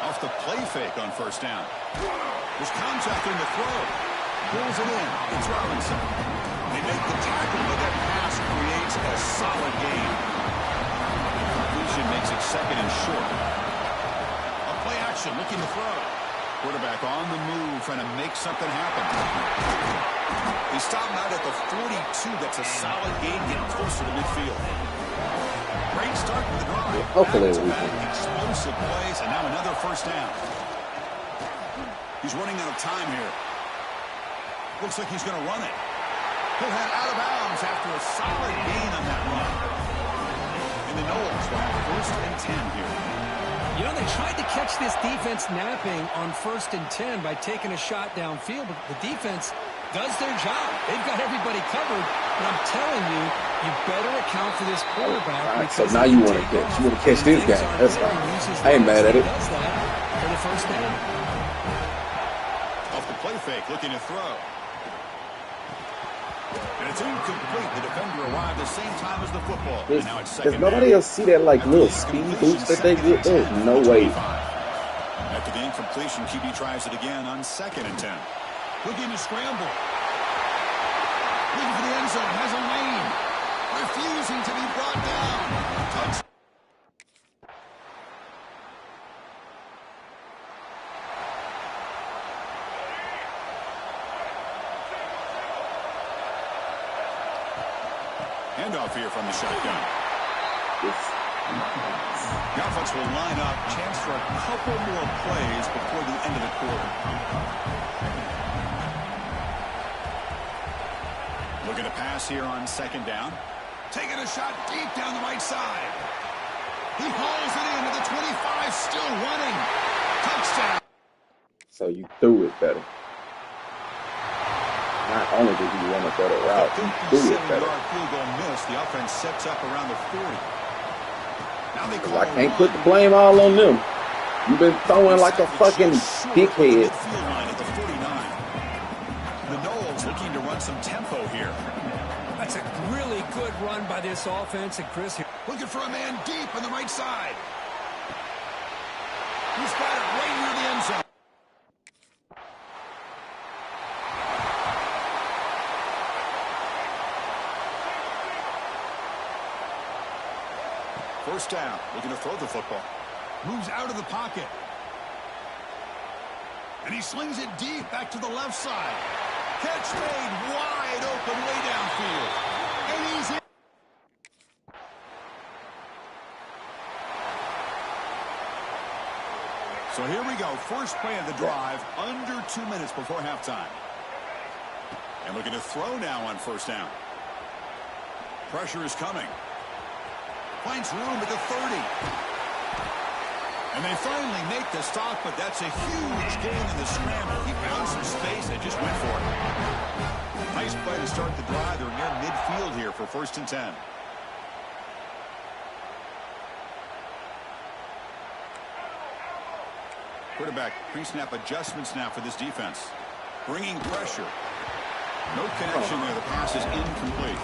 Off the play fake on first down. There's contact in the throw. Pulls it in. It's Robinson. They make the tackle, but that pass creates a solid gain. Completion makes it second and short. A play action, looking to throw. Quarterback on the move, trying to make something happen. He stopped him out at the 42. That's a solid gain, getting closer to midfield. Great start to the drive. Hopefully we Back-to-back can. explosive plays, and now another first down. He's running out of time here. Looks like he's going to run it. He'll head out of bounds after a solid gain on that run. And the Knowles will have first and 10 here. You know, they tried to catch this defense napping on 1st and 10 by taking a shot downfield, but the defense does their job. They've got everybody covered, but I'm telling you, you better account for this quarterback. All right, so now you want to catch. You want to catch this game. That's fine. I ain't mad at it. Does that for the first down. Off the play fake, looking to throw. And it's incomplete. The defender arrived the same time as the football. And now it's second Does nobody down. else see that like little speed boost that they get? There's no way. After the incompletion, QB tries it again on 2nd and 10. Looking to scramble. Looking for the end zone. Has a lane. Refusing to be brought down. Touch. Handoff here from the shotgun. The offense will line up. Chance for a couple more plays before the end of the quarter. Looking to pass here on 2nd down. Taking a shot deep down the right side. He hauls it in to the 25, still running. Touchdown. So you threw it better. Not only did he run a better route, he threw it better. 57-yard field goal miss. The offense sets up around the 40. Now they call I can't put the blame all on them. You've been throwing like a fucking dickhead. Midfield line at the 49. The Knowles looking to run some tempo here. That's a really good run by this offense, and Chris here. Looking for a man deep on the right side. He's got it right near the end zone. First down, looking to throw the football. Moves out of the pocket. And he slings it deep back to the left side. Catch made wide open way downfield. And he's in. So here we go. First play of the drive, under 2 minutes before halftime. And looking to throw now on first down. Pressure is coming. Finds room at the 30. And they finally make the stop, but that's a huge gain in the scramble. He found some space and just went for it. Nice play to start the drive. They're near midfield here for 1st and 10. Quarterback pre-snap adjustments now for this defense. Bringing pressure. No connection there. The pass is incomplete.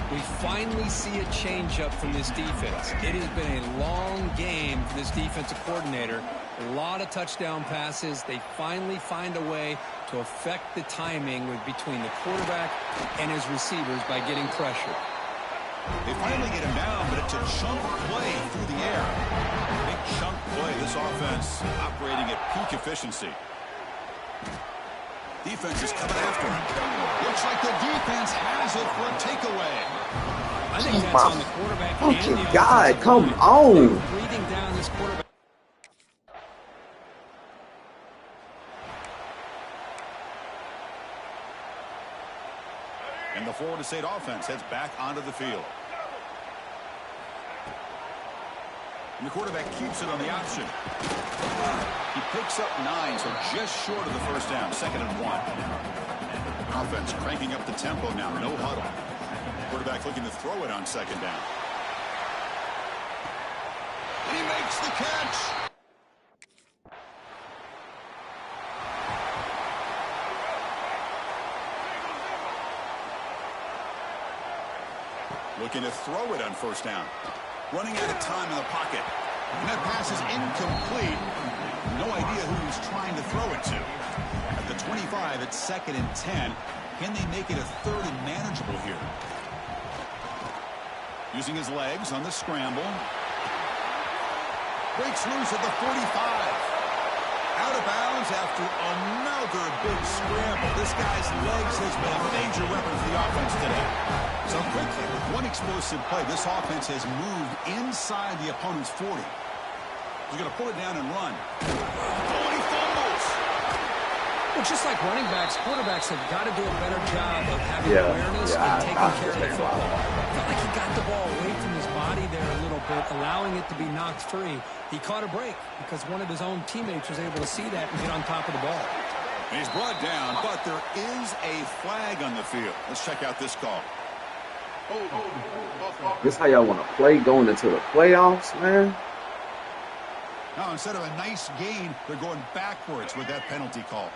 We finally see a changeup from this defense. It has been a long game for this defensive coordinator. A lot of touchdown passes. They finally find a way to affect the timing between the quarterback and his receivers by getting pressure. They finally get him down, but it's a chunk play through the air. Big chunk play. This offense operating at peak efficiency. Defense is coming after him. Looks like the defense has it for a takeaway. I think that's on the quarterback and the Fucking offensive God, line. come They're on. breathing down this quarterback. And the Florida State offense heads back onto the field. And the quarterback keeps it on the option. He picks up 9, so just short of the first down. 2nd and 1. Offense cranking up the tempo now. No huddle. Quarterback looking to throw it on 2nd down. He makes the catch. Looking to throw it on 1st down. Running out of time in the pocket. And that pass is incomplete. No idea who he's trying to throw it to. At the 25, it's 2nd and 10. Can they make it a 3rd and manageable here? Using his legs on the scramble. Breaks loose at the 45. Out of bounds after another big scramble. This guy's legs has been a major weapon for the offense today. So quickly, with one explosive play, this offense has moved inside the opponent's 40. He's going to pull it down and run. Oh, and he fumbles. Well, just like running backs, quarterbacks have got to do a better job of having awareness and taking care of the football. I felt like he got the ball away from his body there a little bit, allowing it to be knocked free. He caught a break because one of his own teammates was able to see that and get on top of the ball. And he's brought down, but there is a flag on the field. Let's check out this call. This how y'all want to play going into the playoffs, man? Now, instead of a nice gain, they're going backwards with that penalty call.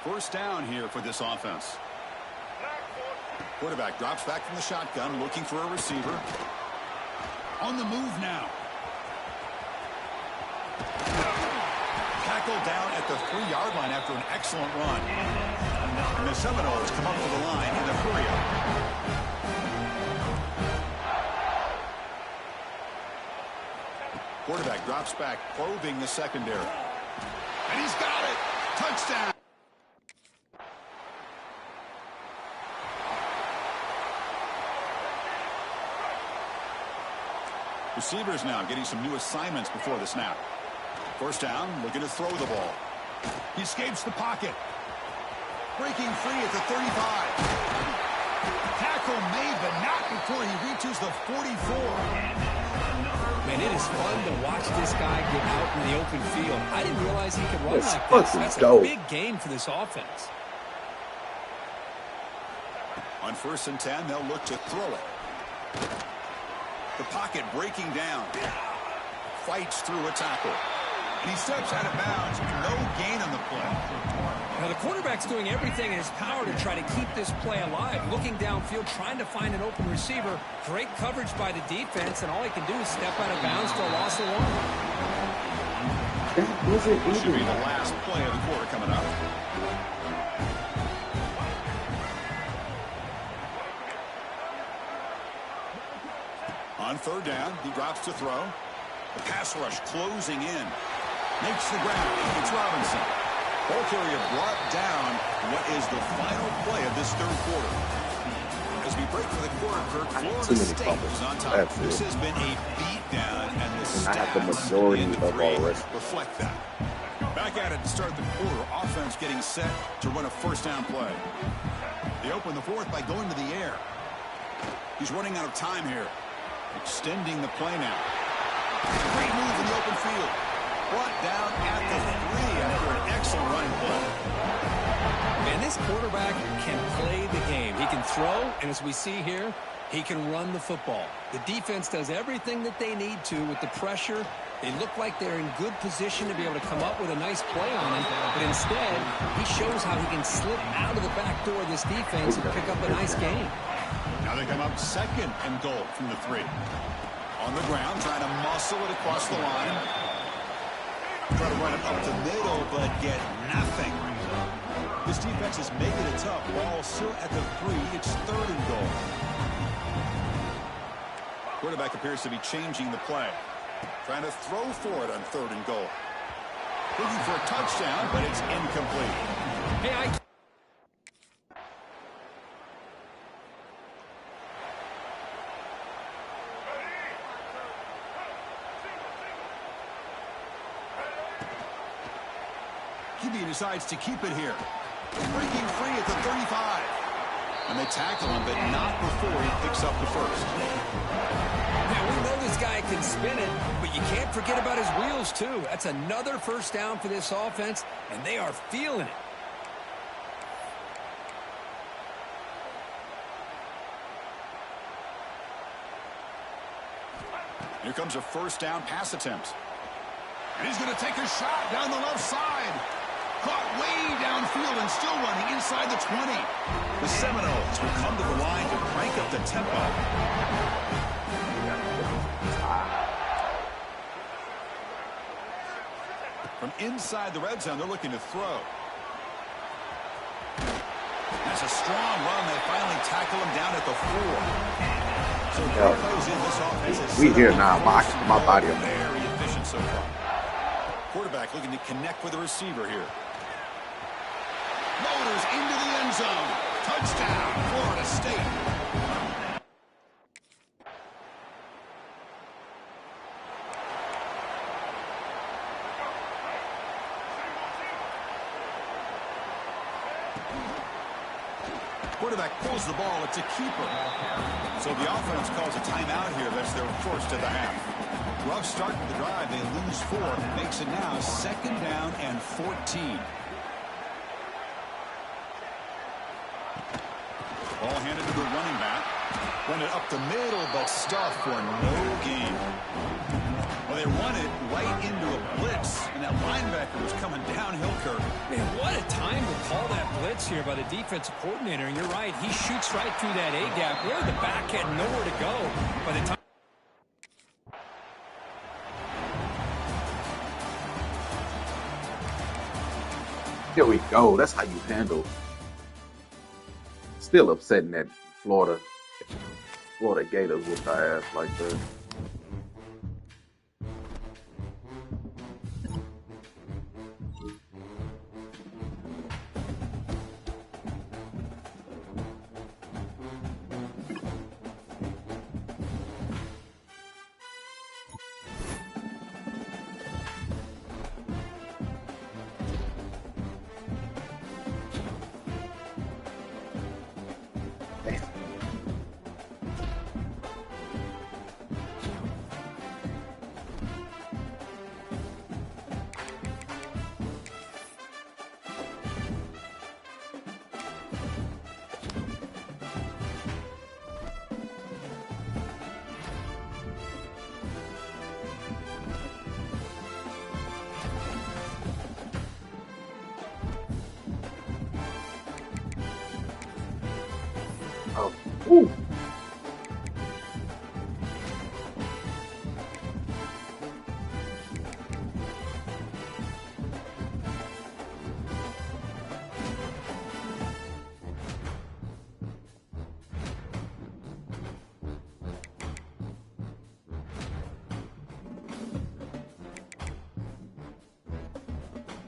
1st down here for this offense. Quarterback drops back from the shotgun, looking for a receiver. On the move now. Tackled down at the 3-yard line after an excellent run. And the Seminoles come up to the line in a hurry-up. Quarterback drops back, probing the secondary. And he's got it! Touchdown! Receivers now getting some new assignments before the snap. 1st down, looking to throw the ball. He escapes the pocket. Breaking free at the 35. Tackle made, but not before he reaches the 44. Man, it is fun to watch this guy get out in the open field. I didn't realize he could run Let's like this. fucking That's go. a big game for this offense. On 1st and 10, they'll look to throw it. The pocket breaking down. Fights through a tackle. And he steps out of bounds. No gain on the play. Now, the quarterback's doing everything in his power to try to keep this play alive. Looking downfield, trying to find an open receiver. Great coverage by the defense, and all he can do is step out of bounds for a loss of 1. That wasn't This should be even. the last play of the quarter coming up. On 3rd down, he drops to throw. The pass rush closing in. Makes the ground. It's Robinson. Ball carrier brought down. What is the final play of this 3rd quarter? As we break for the quarter, Kirk, Florida State is on top. This has been a beatdown, and the I have the stats majority in the of all the rest. reflect that. Back at it to start the quarter. Offense getting set to run a 1st down play. They open the 4th by going to the air. He's running out of time here. Extending the play now. Great move in the open field. Brought down at the 3 after an excellent running play. Man, this quarterback can play the game. He can throw, and as we see here, he can run the football. The defense does everything that they need to with the pressure. They look like they're in good position to be able to come up with a nice play on him, but instead, he shows how he can slip out of the back door of this defense and pick up a nice gain. Now they come up 2nd and goal from the 3. On the ground, trying to muscle it across the line. Try to run it up the middle, but get nothing. This defense is making it tough. Ball still at the 3. It's 3rd and goal. Quarterback appears to be changing the play. Trying to throw for it on 3rd and goal. Looking for a touchdown, but it's incomplete. Hey, QB decides to keep it here. Breaking free at the 35. And they tackle him, but not before he picks up the first. Now, we know this guy can spin it, but you can't forget about his wheels, too. That's another first down for this offense, and they are feeling it. Here comes a first down pass attempt. And he's going to take a shot down the left side. Caught way downfield and still running inside the 20. The Seminoles will come to the line to crank up the tempo. From inside the red zone, they're looking to throw. That's a strong run. They finally tackle him down at the 4. So this offense we here now. My body. Very efficient so far. Quarterback looking to connect with the receiver here. Motors into the end zone. Touchdown, Florida State. Quarterback pulls the ball. It's a keeper. So the offense calls a timeout here. That's their first of the half. Rough start to the drive. They lose 4. Makes it now 2nd down and 14. Ball handed to the running back. Run it up the middle, but stuffed for no gain. Well, they run it right into a blitz, and that linebacker was coming downhill, Kirk. Man, what a time to call that blitz here by the defensive coordinator. And you're right, he shoots right through that A-gap. Where the back had nowhere to go by the time. Here we go. That's how you handle. Still upsetting that Florida Gators whooped our ass like that. Oh, ooh.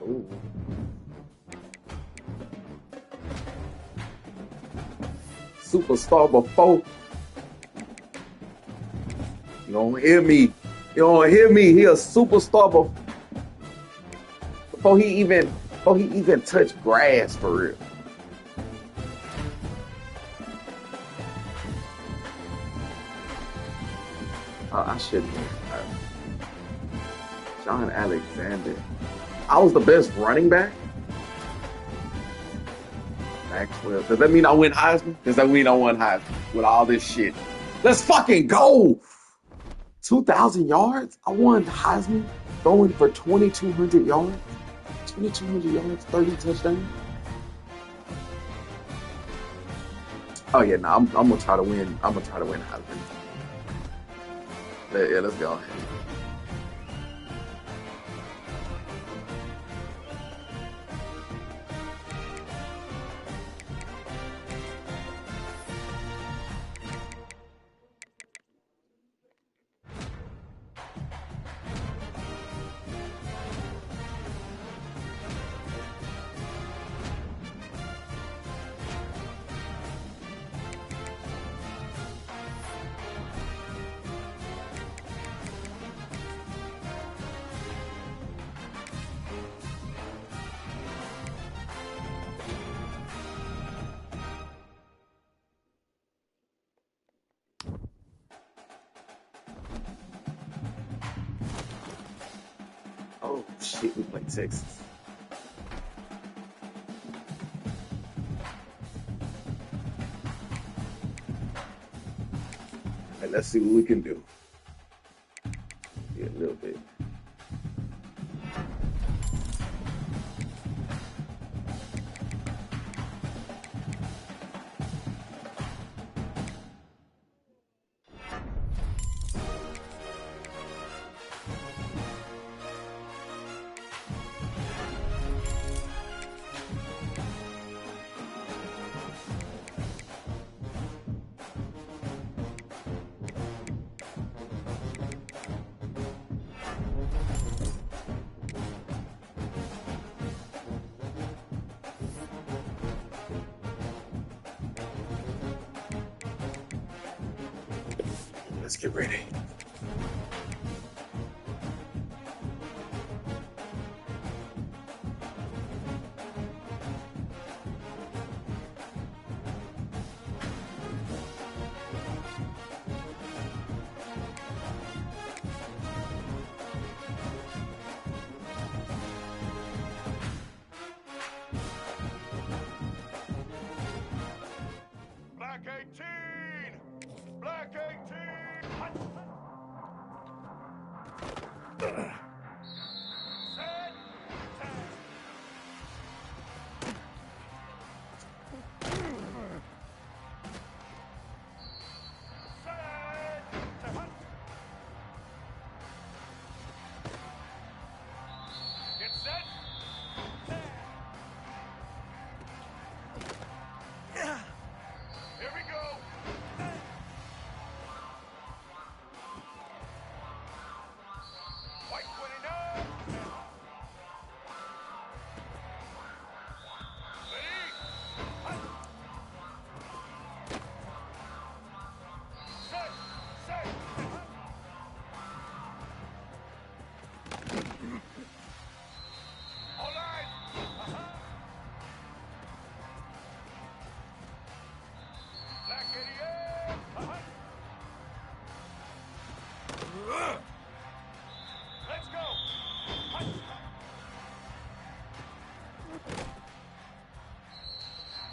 Ooh. Superstar before. You don't hear me. You don't hear me. He a superstar before he even touched grass for real. I shouldn't have. John Alexander. I was the best running back. Maxwell. Does that mean I win Heisman? Does that mean I won Heisman with all this shit? Let's fucking go! 2,000 yards? I won Heisman throwing for 2,200 yards. 2,200 yards, 30 touchdowns. Oh yeah, no, I'm gonna try to win. I'm gonna try to win Heisman. Yeah, let's go. we play Texas. All right, let's see what we can do. Yeah, a little bit. Let's get ready. Black 18! Black 18! Let's go!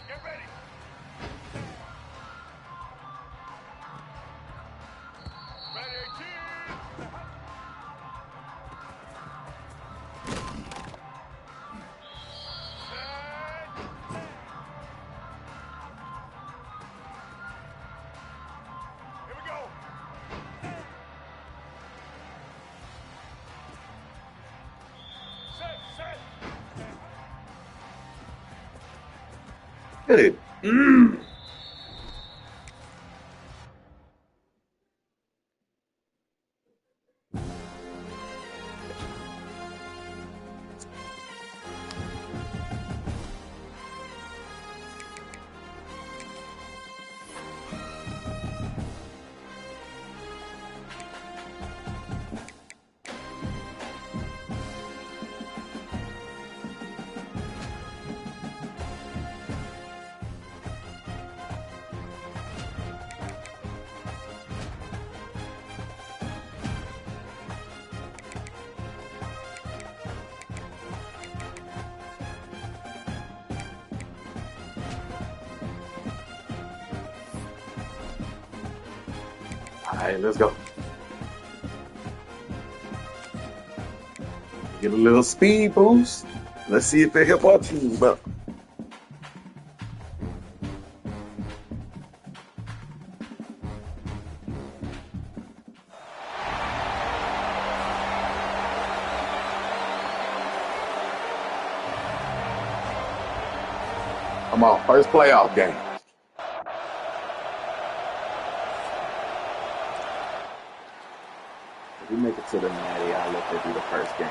Get ready! Ready, 18! Here we go! Get it. All right, let's go. Get a little speed boost. Let's see if it help our team out. Come on, first playoff game. If we make it to the Natty, I'll let that be the first game.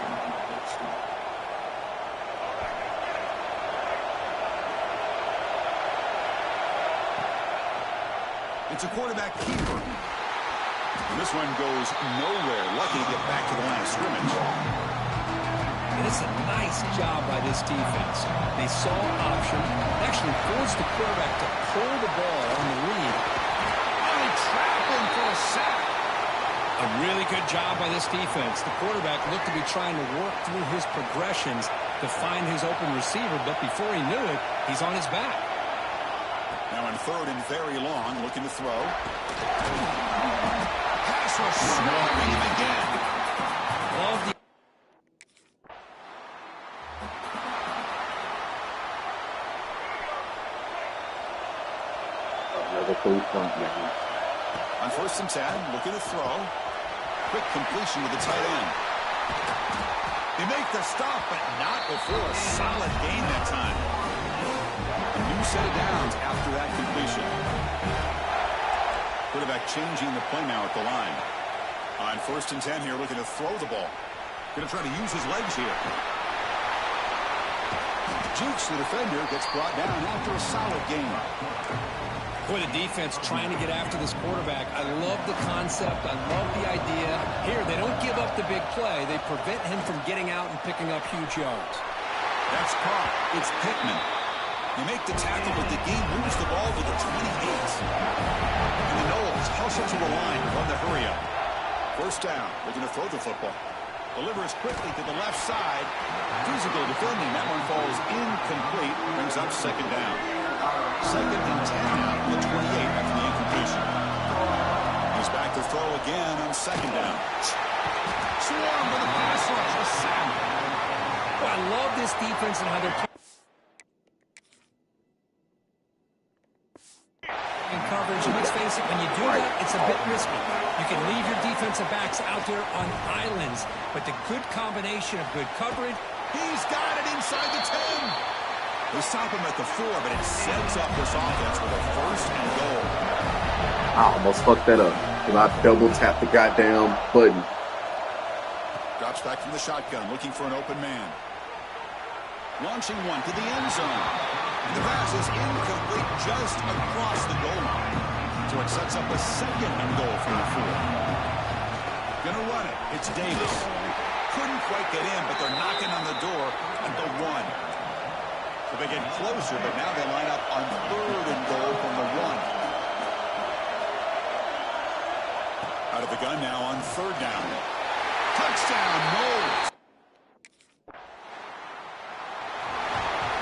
It's a quarterback keeper. And this one goes nowhere. Lucky to get back to the line of scrimmage. And it's a nice job by this defense. They saw option, actually forced the quarterback to pull the ball on the read. And they trap him for a sack. A really good job by this defense. The quarterback looked to be trying to work through his progressions to find his open receiver, but before he knew it, he's on his back. Now on 3rd and very long, looking to throw. Pass rush swarming him again. Love the Another 3-point game. On 1st and 10, looking to throw. Quick completion to the tight end. They make the stop, but not before a solid gain that time. A new set of downs after that completion. Quarterback changing the play now at the line. On 1st and 10 here, looking to throw the ball. Going to try to use his legs here. Jukes, the defender, gets brought down after a solid gain. Boy, the defense trying to get after this quarterback. I love the concept. I love the idea. Here, they don't give up the big play. They prevent him from getting out and picking up huge yards. That's caught. It's Pittman. They make the tackle, but the game moves the ball to the 28. And the Noles hustle to the line to run the hurry up. 1st down. Looking to throw the football. Delivers quickly to the left side. Physical defending. That one falls incomplete. Brings up 2nd down. 2nd and 10 now from the 28 after the incompletion. He's back to throw again on 2nd down. Swarm with a pass rush. A sack. Well, I love this defense and how they're playing in coverage. And let's face it, when you do that, it's a bit risky. You can leave your defensive backs out there on islands, but the good combination of good coverage. He's got it inside the 10. They stop him at the 4, but it sets up this offense with a 1st and goal. I almost fucked that up. And I double tapped the goddamn button. Drops back from the shotgun, looking for an open man. Launching one to the end zone. And the pass is incomplete just across the goal line. So it sets up a 2nd and goal from the 4. Gonna run it. It's Davis. Couldn't quite get in, but they're knocking on the door at the 1. So they get closer, but now they line up on 3rd and goal from the 1. Out of the gun now on 3rd down. Touchdown, Noles.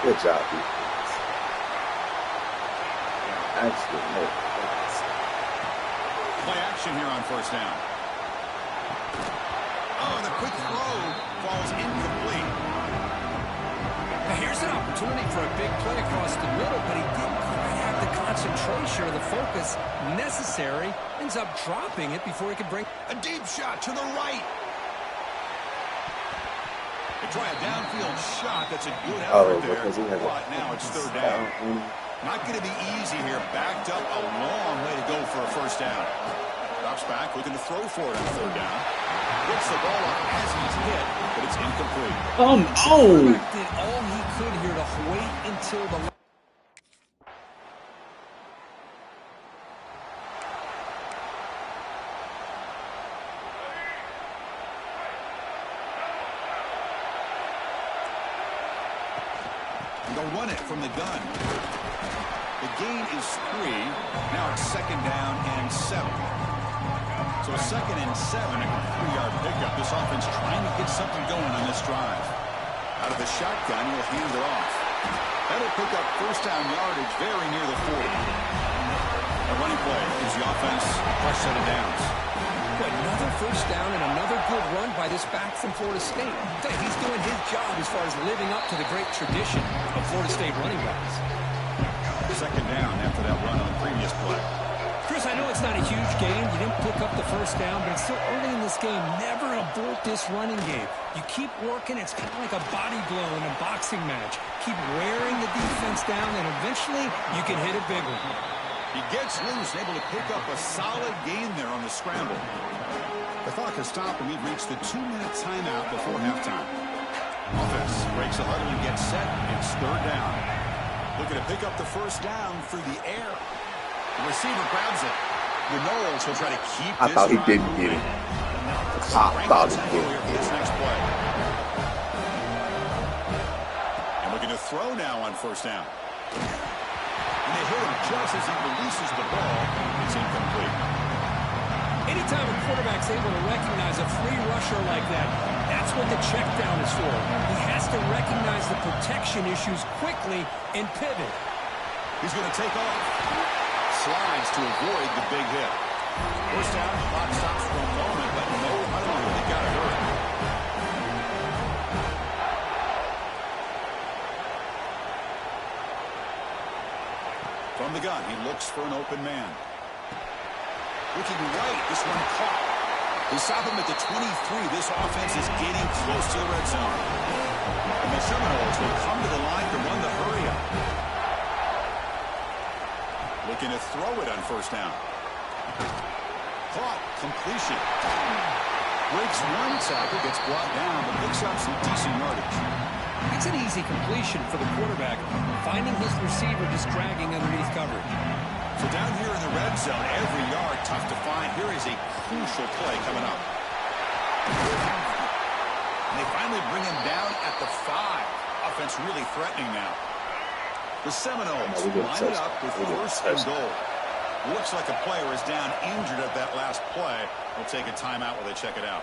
Good job, defense. Absolutely. Play action here on 1st down. Oh, the quick throw falls incomplete. Now here's an opportunity for a big play across the middle, but he didn't quite have the concentration or the focus necessary. Ends up dropping it before he could bring a deep shot to the right. They try a downfield shot. That's a good effort there. But now it's 3rd down. Not going to be easy here. Backed up a long way to go for a 1st down. Drops back, looking to throw for it on 3rd down. Gets the ball up as he's hit, but it's incomplete. Did all he could here to wait until the They'll run it from the gun. The gain is 3. Now it's 2nd down and 7. So a 2nd and 7, a 3-yard pickup. This offense trying to get something going on this drive. Out of the shotgun, he'll hand it off. That'll pick up 1st down yardage very near the 40. A running play gives the offense a fresh set of downs. Another 1st down and another good run by this back from Florida State. He's doing his job as far as living up to the great tradition of Florida State running backs. 2nd down after that run on the previous play. Chris, I know it's not a huge gain. You didn't pick up the 1st down, but it's still early in this game. Never abort this running game. You keep working. It's kind of like a body blow in a boxing match. Keep wearing the defense down, and eventually you can hit a big one. He gets loose, able to pick up a solid gain there on the scramble. The clock has stopped, and we've reached the 2-minute timeout before halftime. Offense breaks a huddle and gets set. It's 3rd down. Looking to pick up the 1st down through the air. The receiver grabs it. The Noles will try to keep this. I thought he didn't get it. I thought he did. This next play. And looking to throw now on 1st down. And they hit him just as he releases the ball. It's incomplete. Anytime a quarterback's able to recognize a free rusher like that, that's what the check down is for. He has to recognize the protection issues quickly and pivot. He's going to take off. Slides to avoid the big hit. First down, clock stops for a moment, but no huddle. They got to hurry. From the gun, he looks for an open man. Looking right, this one caught. They stop him at the 23. This offense is getting close to the red zone. And the Seminoles will come to the line to run the hurry up. Looking to throw it on first down. Caught, completion. Breaks one tackle, gets brought down, but picks up some decent yardage. It's an easy completion for the quarterback, finding his receiver just dragging underneath coverage. So down here in the red zone, every yard tough to find. Here is a crucial play coming up. And they finally bring him down at the 5. Offense really threatening now. The Seminoles line it up with first and goal. Looks like a player is down injured at that last play. They'll take a timeout while they check it out.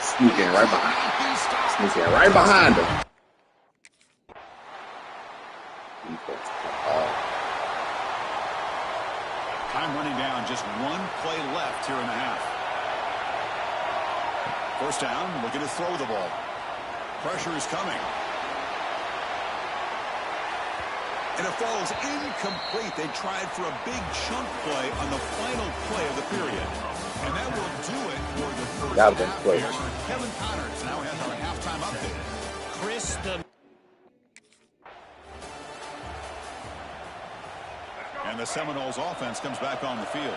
Sneaking right behind him. Time running down, just one play left here in the half. First down, looking to throw the ball. Pressure is coming. And it falls incomplete. They tried for a big chunk play on the final play of the period. And that will do it for the first half here. Kevin Connors now has our halftime update. Chris, And the Seminoles offense comes back on the field.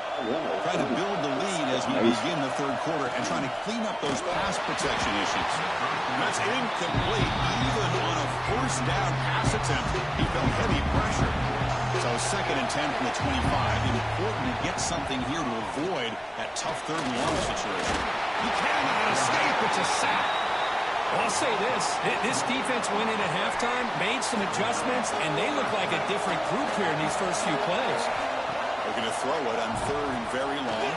Trying to build the lead as we begin the third quarter and trying to clean up those pass protection issues. That's incomplete. Even on a first down pass attempt, he felt heavy pressure. So 2nd and 10 from the 25. Important to get something here to avoid that tough 3rd and long situation. He cannot escape. It's a sack. Well, I'll say this defense went in at halftime, made some adjustments, and they look like a different group here in these first few plays. They're going to throw it on 3rd and very long.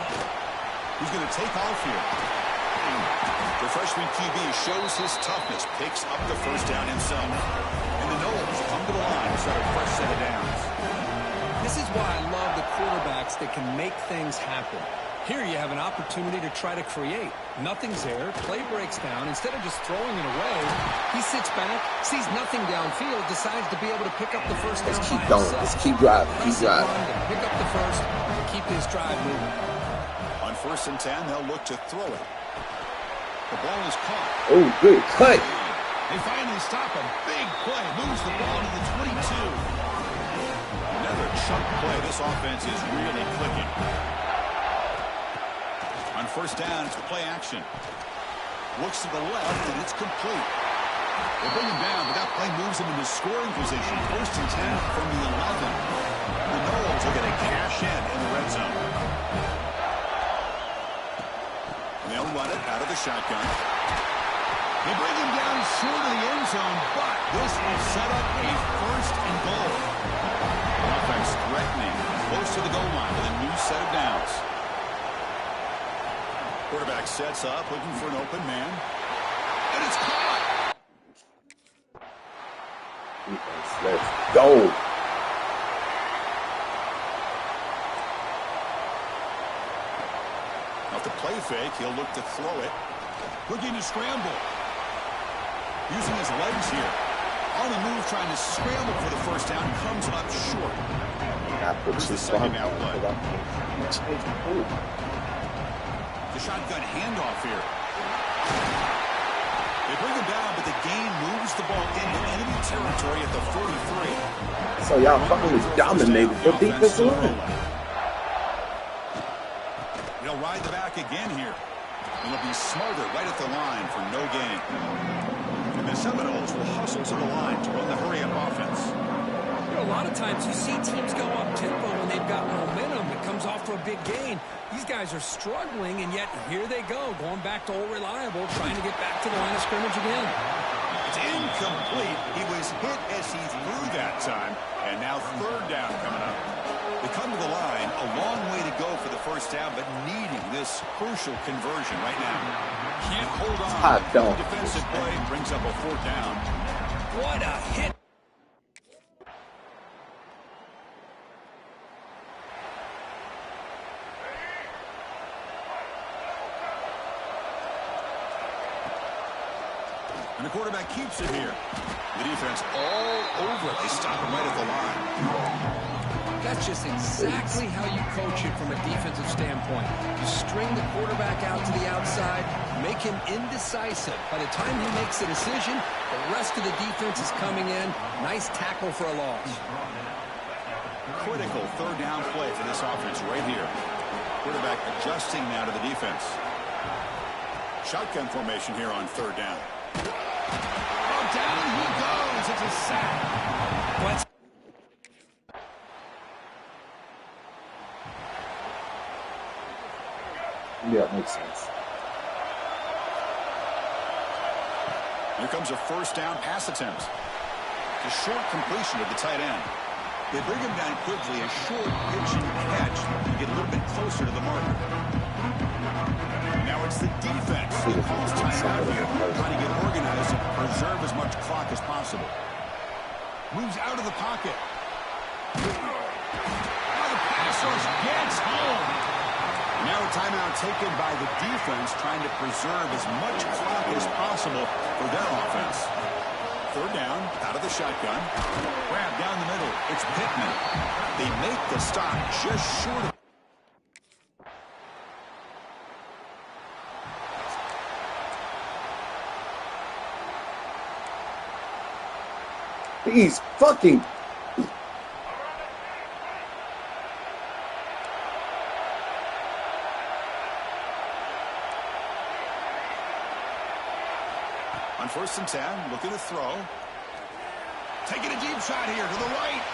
Who's going to take off here? The freshman QB shows his toughness, picks up the first down himself. And the Noles come to the line to start a fresh set of downs. This is why I love the quarterbacks that can make things happen. Here you have an opportunity to try to create. Nothing's there. Play breaks down. Instead of just throwing it away, he sits back, sees nothing downfield, decides to be able to pick up the first down. Just keep going. Just keep driving. Keep driving. Pick up the first and keep this drive moving. On 1st and 10, they'll look to throw it. The ball is caught. Oh, good cut. They finally stop a big play. Moves the ball to the 22. Another chunk play. This offense is really clicking. On 1st down, it's play action. Looks to the left, and it's complete. They bring him down, but that play moves him into scoring position. 1st and 10 from the 11. The Noles are going to cash in the red zone. And they'll run it out of the shotgun. They bring him down short of the end zone, but this will set up a 1st and goal. Offense threatening, close to the goal line with a new set of downs. Quarterback sets up, looking for an open man. And it's caught! Let's go. Off the play fake, he'll look to throw it. Looking to scramble. Using his legs here. On the move, trying to scramble for the first down. Comes up short. Here's the second down play. The shotgun handoff here. They bring him down, but the gain moves the ball into enemy territory at the 43. So y'all fucking was dominated for defensive line. They'll ride the back again here. And they'll be smarter right at the line for no gain. And the Seminoles will hustle to the line to run the hurry-up offense. You know, a lot of times you see teams go up-tempo when they've got momentum. It comes off for a big gain. These guys are struggling, and yet here they go, going back to old reliable, trying to get back to the line of scrimmage again. It's incomplete. He was hit as he threw that time. And now third down coming up. They come to the line, a long way to go for the first down, but needing this crucial conversion right now. Can't hold on. I don't. Defensive play brings up a fourth down. What a hit. And the quarterback keeps it here. The defense all over it. They stop him right at the line. That's just exactly how you coach it from a defensive standpoint. You string the quarterback out to the outside, make him indecisive. By the time he makes a decision, the rest of the defense is coming in. Nice tackle for a loss. Critical third down play for this offense right here. Quarterback adjusting now to the defense. Shotgun formation here on third down. Oh, down he goes. It's a sack. Let's Yeah, it makes sense. Here comes a first down pass attempt. A short completion to the tight end. They bring him down quickly, a short pitch and catch to get a little bit closer to the marker. Now it's the defense. He calls timeout here, trying to get organized and preserve as much clock as possible. Moves out of the pocket. Now the pass rush gets home. Now a timeout taken by the defense, trying to preserve as much clock as possible for their offense. Third down, out of the shotgun. Grab down the middle. It's Pittman. They make the stop just short of. He's fucking. On 1st and 10, looking to throw. Taking a deep shot here to the right.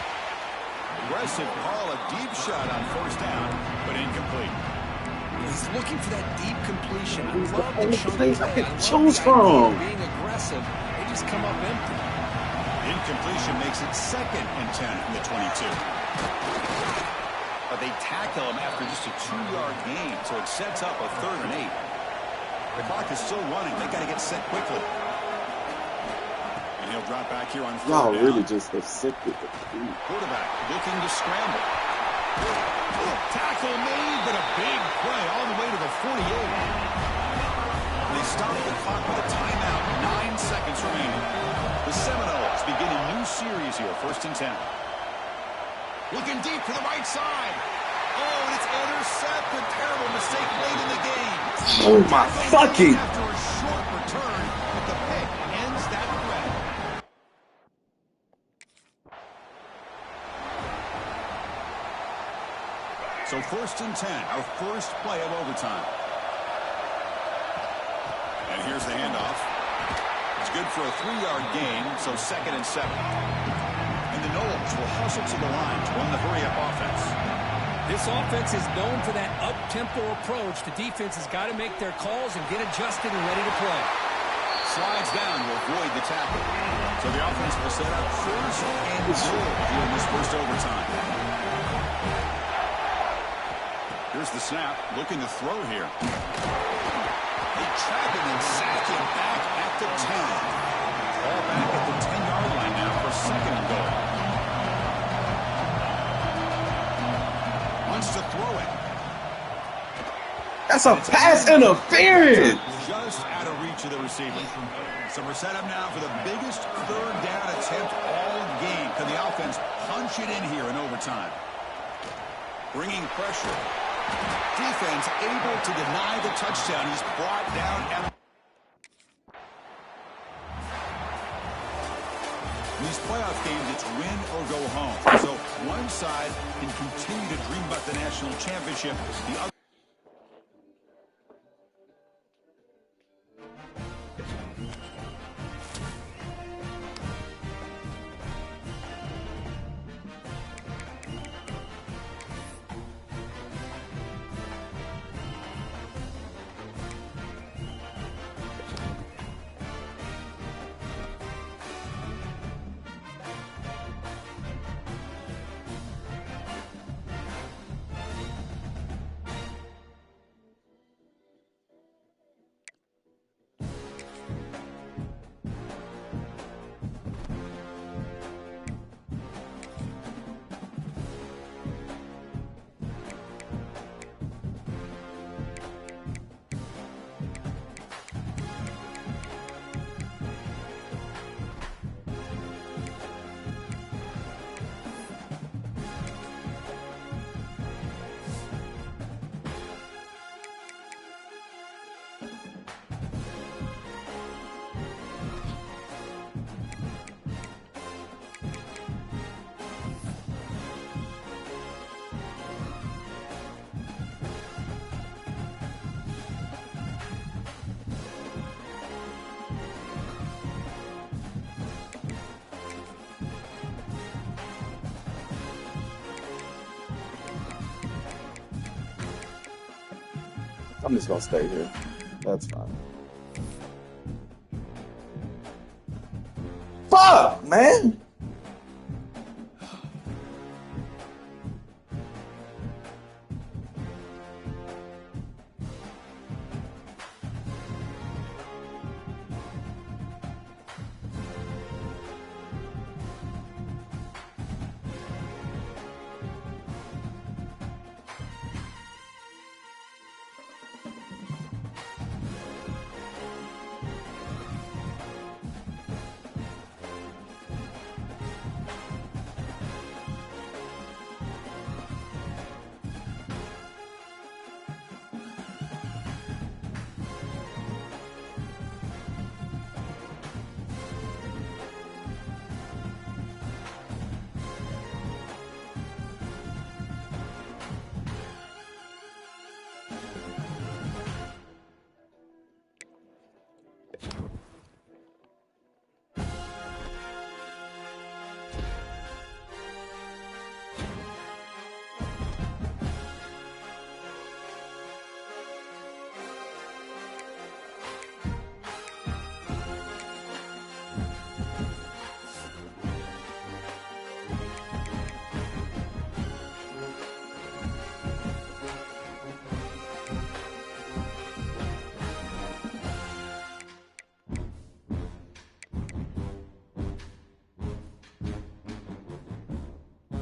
Aggressive call, a deep shot on 1st down, but incomplete. He's looking for that deep completion. He's the I love the only chunk place I play. can love choose the idea of from. being aggressive. They just come up empty. Incompletion makes it 2nd and 10 from the 22. But they tackle him after just a 2-yard gain, so it sets up a 3rd and 8. The clock is still running. They got to get set quickly. And he'll drop back here on 3rd Y'all down. really just accepted the food. Quarterback looking to scramble. Tackle made, but a big play all the way to the 48. They stop the clock with a timeout. 9 seconds remaining. The Seminoles begin a new series here. 1st and 10. Looking deep to the right side. Oh, and it's intercepted. Terrible mistake late in the game. Oh my fucking. After a short return, but the pick ends that threat. So 1st and 10, our first play of overtime. And here's the handoff. It's good for a 3-yard gain, so 2nd and 7. And the Noles will hustle to the line to run the hurry-up offense. This offense is known for that up-tempo approach. The defense has got to make their calls and get adjusted and ready to play. Slides down to avoid the tackle. So the offense will set up 1st and goal here in this first overtime. Here's the snap. Looking to throw here. They trap him and sack him back at the 10. Ball back at the 10-yard line now for 2nd and goal. Wants to throw it. That's a pass interference. Just out of reach of the receiver. So we're set up now for the biggest 3rd down attempt all game. Can the offense punch it in here in overtime? Bringing pressure. Defense able to deny the touchdown. He's brought down. In these playoff games, it's win or go home. So one side can continue to dream about the national championship. The other I'm just gonna stay here. That's fine. Fuck, man.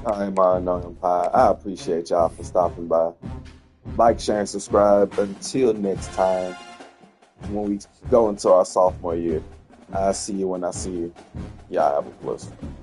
I'm Unknown Empire. I appreciate y'all for stopping by. Like, share, and subscribe. Until next time, when we go into our sophomore year, I'll see you when I see you. Y'all have a blessed one.